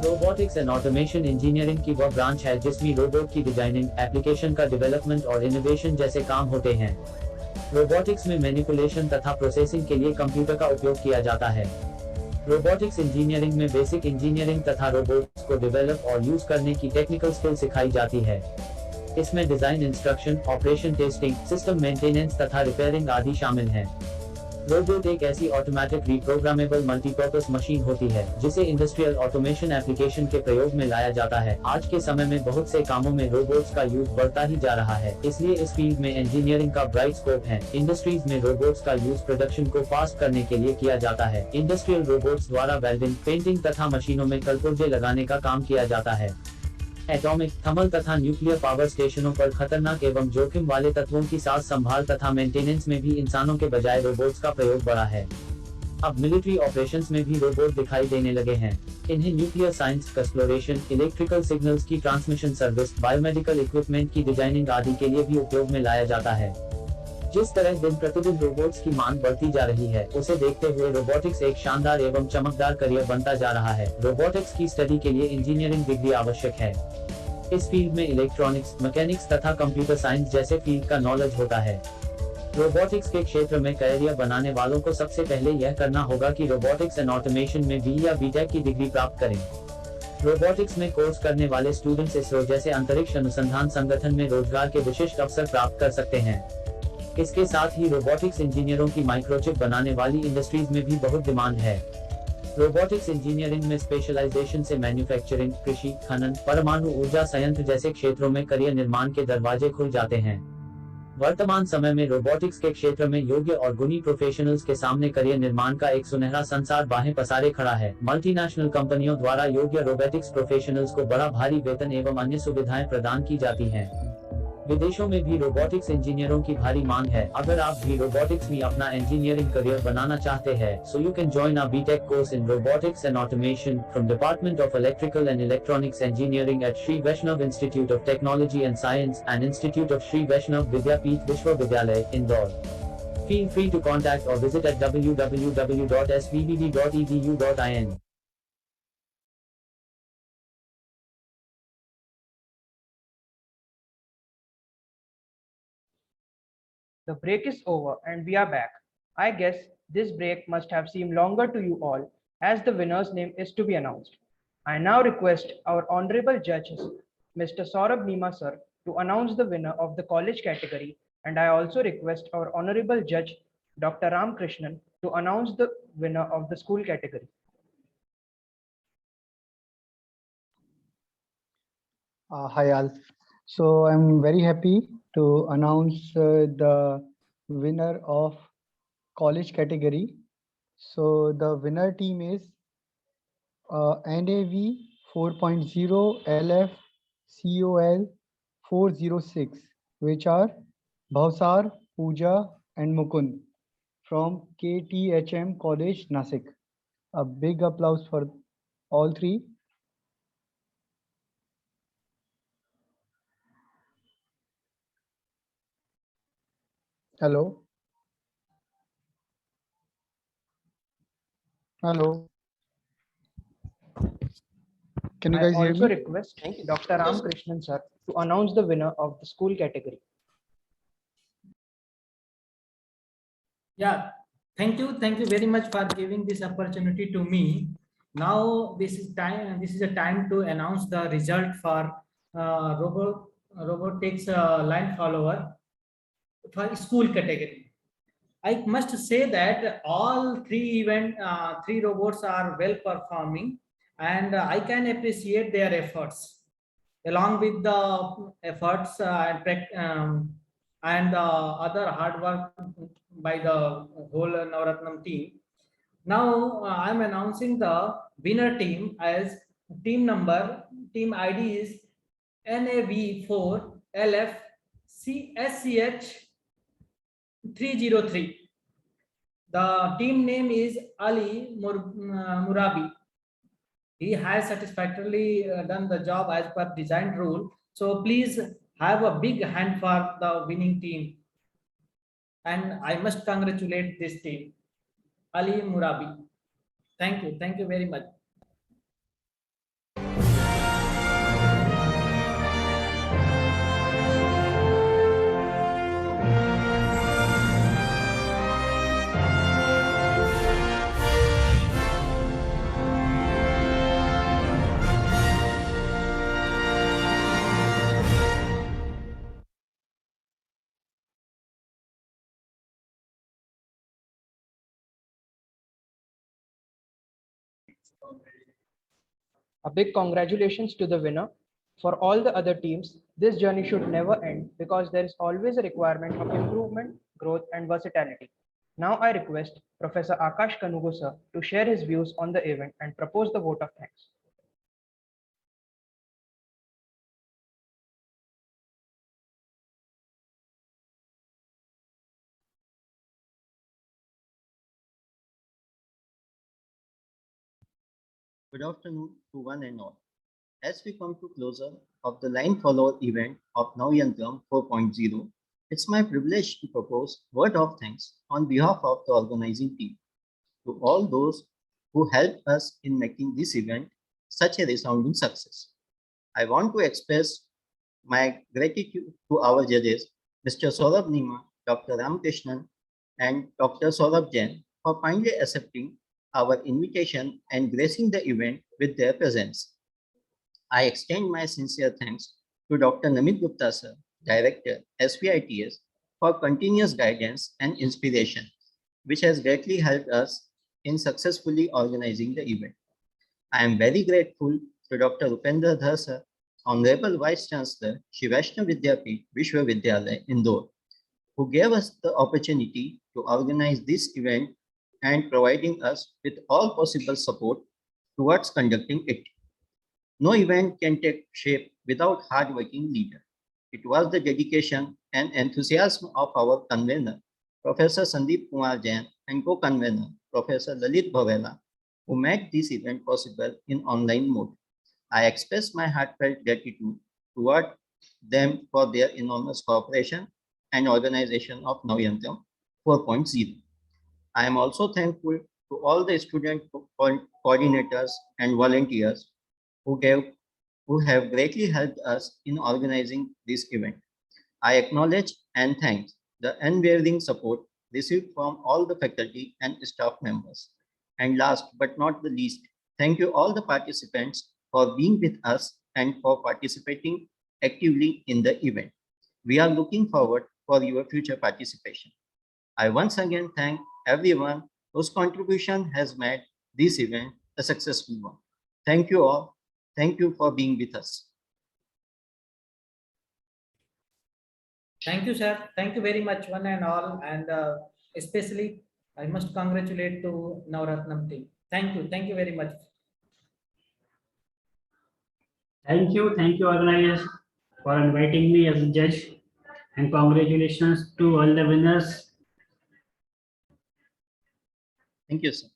Speaker 4: Robotics and automation engineering की वह branch है जिसमें robot की designing, application का development और innovation जैसे काम होते हैं। रोबोटिक्स में मैनिपुलेशन तथा प्रोसेसिंग के लिए कंप्यूटर का उपयोग किया जाता है। रोबोटिक्स इंजीनियरिंग में बेसिक इंजीनियरिंग तथा रोबोट्स को डेवलप और यूज करने की टेक्निकल स्किल सिखाई जाती है। इसमें design, instruction, operation, testing, system maintenance तथा रिपेयरिंग आदि शामिल हैं। रोबोट एक ऐसी ऑटोमेटिक रीप्रोग्रामेबल मल्टीपर्पस मशीन होती है जिसे इंडस्ट्रियल ऑटोमेशन एप्लीकेशन के प्रयोग में लाया जाता है। आज के समय में बहुत से कामों में रोबोट्स का यूज बढ़ता ही जा रहा है, इसलिए इस फील्ड में इंजीनियरिंग का ब्राइट स्कोप है। इंडस्ट्रीज में रोबोट्स का यूज प्रोडक्शन को फास्ट करने के लिए किया जाता है। इंडस्ट्रियल रोबोट्स द्वारा वेल्डिंग, पेंटिंग तथा मशीनों में कलपुर्जे लगाने का काम किया जाता है। एटॉमिक, थर्मल तथा न्यूक्लियर पावर स्टेशनों पर खतरनाक एवं जोखिम वाले तत्वों की साज संभाल तथा मेंटेनेंस में भी इंसानों के बजाय रोबोट्स का प्रयोग बढ़ा है। अब मिलिट्री ऑपरेशंस में भी रोबोट दिखाई देने लगे हैं। इन्हें nuclear science, exploration, electrical signals की ट्रांसमिशन सर्विस, बायोमेडिकल इक्विपमेंट की डिजाइनिंग आदि के लिए भी उपयोग में लाया जाता है। जिस तरह दिन प्रतिदिन रोबोट्स की मांग बढ़ती जा रही है, उसे देखते हुए रोबोटिक्स एक शानदार एवं चमकदार करियर बनता जा रहा है। रोबोटिक्स की स्टडी के लिए इंजीनियरिंग डिग्री आवश्यक है। इस फील्ड में इलेक्ट्रॉनिक्स, मैकेनिक्स तथा कंप्यूटर साइंस जैसे फील्ड का नॉलेज होता है। रोबोटिक्स के क्षेत्र में करियर बनाने वालों को सबसे पहले यह करना होगा कि रोबोटिक्स एंड ऑटोमेशन में बी या बीटेक की डिग्री प्राप्त करें। रोबोटिक्स में कोर्स करने वाले स्टूडेंट्स इसरो जैसे अंतरिक्ष अनुसंधान संगठन में रोजगार के विशिष्ट अवसर प्राप्त कर सकते हैं। इसके साथ ही रोबोटिक्स इंजीनियरों की माइक्रोचिप बनाने वाली इंडस्ट्रीज में भी बहुत डिमांड है। रोबोटिक्स इंजीनियरिंग में स्पेशलाइजेशन से मैन्युफैक्चरिंग, कृषि, खनन, परमाणु ऊर्जा संयंत्र जैसे क्षेत्रों में करियर निर्माण के दरवाजे खुल जाते हैं। वर्तमान समय में रोबोटिक्स के क्षेत्र में योग्य और गुणी प्रोफेशनल्स के सामने करियर निर्माण का एक सुनहरा संसार बाहें पसारे खड़ा है। मल्टीनेशनल कंपनियों द्वारा योग्य रोबोटिक्स प्रोफेशनल्स को बड़ा भारी वेतन एवं अन्य सुविधाएं प्रदान की जाती हैं। विदेशों में भी रोबोटिक्स इंजीनियरों की भारी मांग है। अगर आप भी रोबोटिक्स में अपना इंजीनियरिंग करियर बनाना चाहते हैं, so you can join our BTech course in robotics and automation from Department of Electrical and Electronics Engineering at Sri Vaishnav Institute of Technology and Science and Institute of Sri Vaishnav Vidyapeeth Vishwavidyalaya, Indore. Feel free to contact or visit at www.svvd.edu.in.
Speaker 17: The break is over and we are back. I guess this break must have seemed longer to you all as the winner's name is to be announced. I now request our honorable judges, Mr. Saurabh Nima sir, to announce the winner of the college category, and I also request our honorable judge, Dr. Ram Krishnan, to announce the winner of the school category.
Speaker 12: Hi all. So I'm very happy to announce the winner of college category. So the winner team is NAV 4.0 LF COL 406, which are Bhavsar, Pooja and Mukund from KTHM College, Nasik. A big applause for all three. Hello. Hello. Can you
Speaker 17: I
Speaker 12: guys hear
Speaker 17: also
Speaker 12: me?
Speaker 17: request Dr. Ramakrishnan sir to announce the winner of the school category.
Speaker 13: Yeah, thank you. Thank you very much for giving this opportunity to me. Now this is time. This is a time to announce the result for robotics line follower for school category. I must say that all three robots are well performing, and I can appreciate their efforts. Along with the efforts and the other hard work by the whole Navratnam team. Now I'm announcing the winner team as team ID is NAV4LFCSCH 303. The team name is Ali Murabi. He has satisfactorily done the job as per design rule. So please have a big hand for the winning team. And I must congratulate this team, Ali Murabi. Thank you. Thank you very much.
Speaker 17: A big congratulations to the winner. For all the other teams, this journey should never end because there is always a requirement of improvement, growth, and versatility. Now I request Professor Akash Kanugo sir to share his views on the event and propose the vote of thanks.
Speaker 9: Good afternoon to one and all. As we come to closer of the line follower event of Navyantram 4.0, it's my privilege to propose word of thanks on behalf of the organizing team to all those who helped us in making this event such a resounding success. I want to express my gratitude to our judges, Mr. Saurabh Nima, Dr. Ramakrishnan, and Dr. Saurabh Jain for kindly accepting our invitation and gracing the event with their presence. I extend my sincere thanks to Dr. Namit Gupta sir, Director, SVITS, for continuous guidance and inspiration, which has greatly helped us in successfully organizing the event. I am very grateful to Dr. Upendra Dhar sir, Honorable Vice Chancellor, Shri Vaishnav Vidyapeeth Vishwavidyalaya, Indore, who gave us the opportunity to organize this event and providing us with all possible support towards conducting it. No event can take shape without hard-working leader. It was the dedication and enthusiasm of our convener, Professor Sandeep Kumar Jain, and co-convener, Professor Lalit Bhavela, who made this event possible in online mode. I express my heartfelt gratitude toward them for their enormous cooperation and organization of Navyantram 4.0. I am also thankful to all the student coordinators and volunteers who have greatly helped us in organizing this event. I acknowledge and thank the unwavering support received from all the faculty and staff members. And last but not the least, thank you all the participants for being with us and for participating actively in the event. We are looking forward for your future participation. I once again thank everyone whose contribution has made this event a successful one. Thank you all. Thank you for being with us.
Speaker 13: Thank you, sir. Thank you very much, one and all. And especially, I must congratulate to Navratnam team. Thank you. Thank you very much.
Speaker 14: Thank you organizers for inviting me as a judge, and congratulations to all the winners.
Speaker 9: Thank you, sir.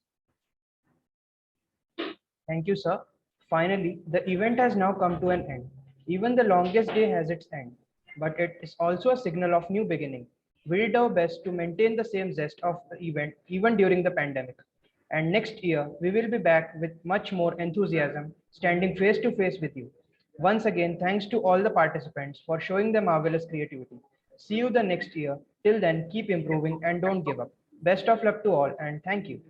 Speaker 17: Thank you, sir. Finally, the event has now come to an end. Even the longest day has its end, but it is also a signal of new beginning. We did our best to maintain the same zest of the event even during the pandemic. And next year, we will be back with much more enthusiasm standing face to face with you. Once again, thanks to all the participants for showing their marvelous creativity. See you the next year. Till then, keep improving and don't give up. Best of luck to all and thank you.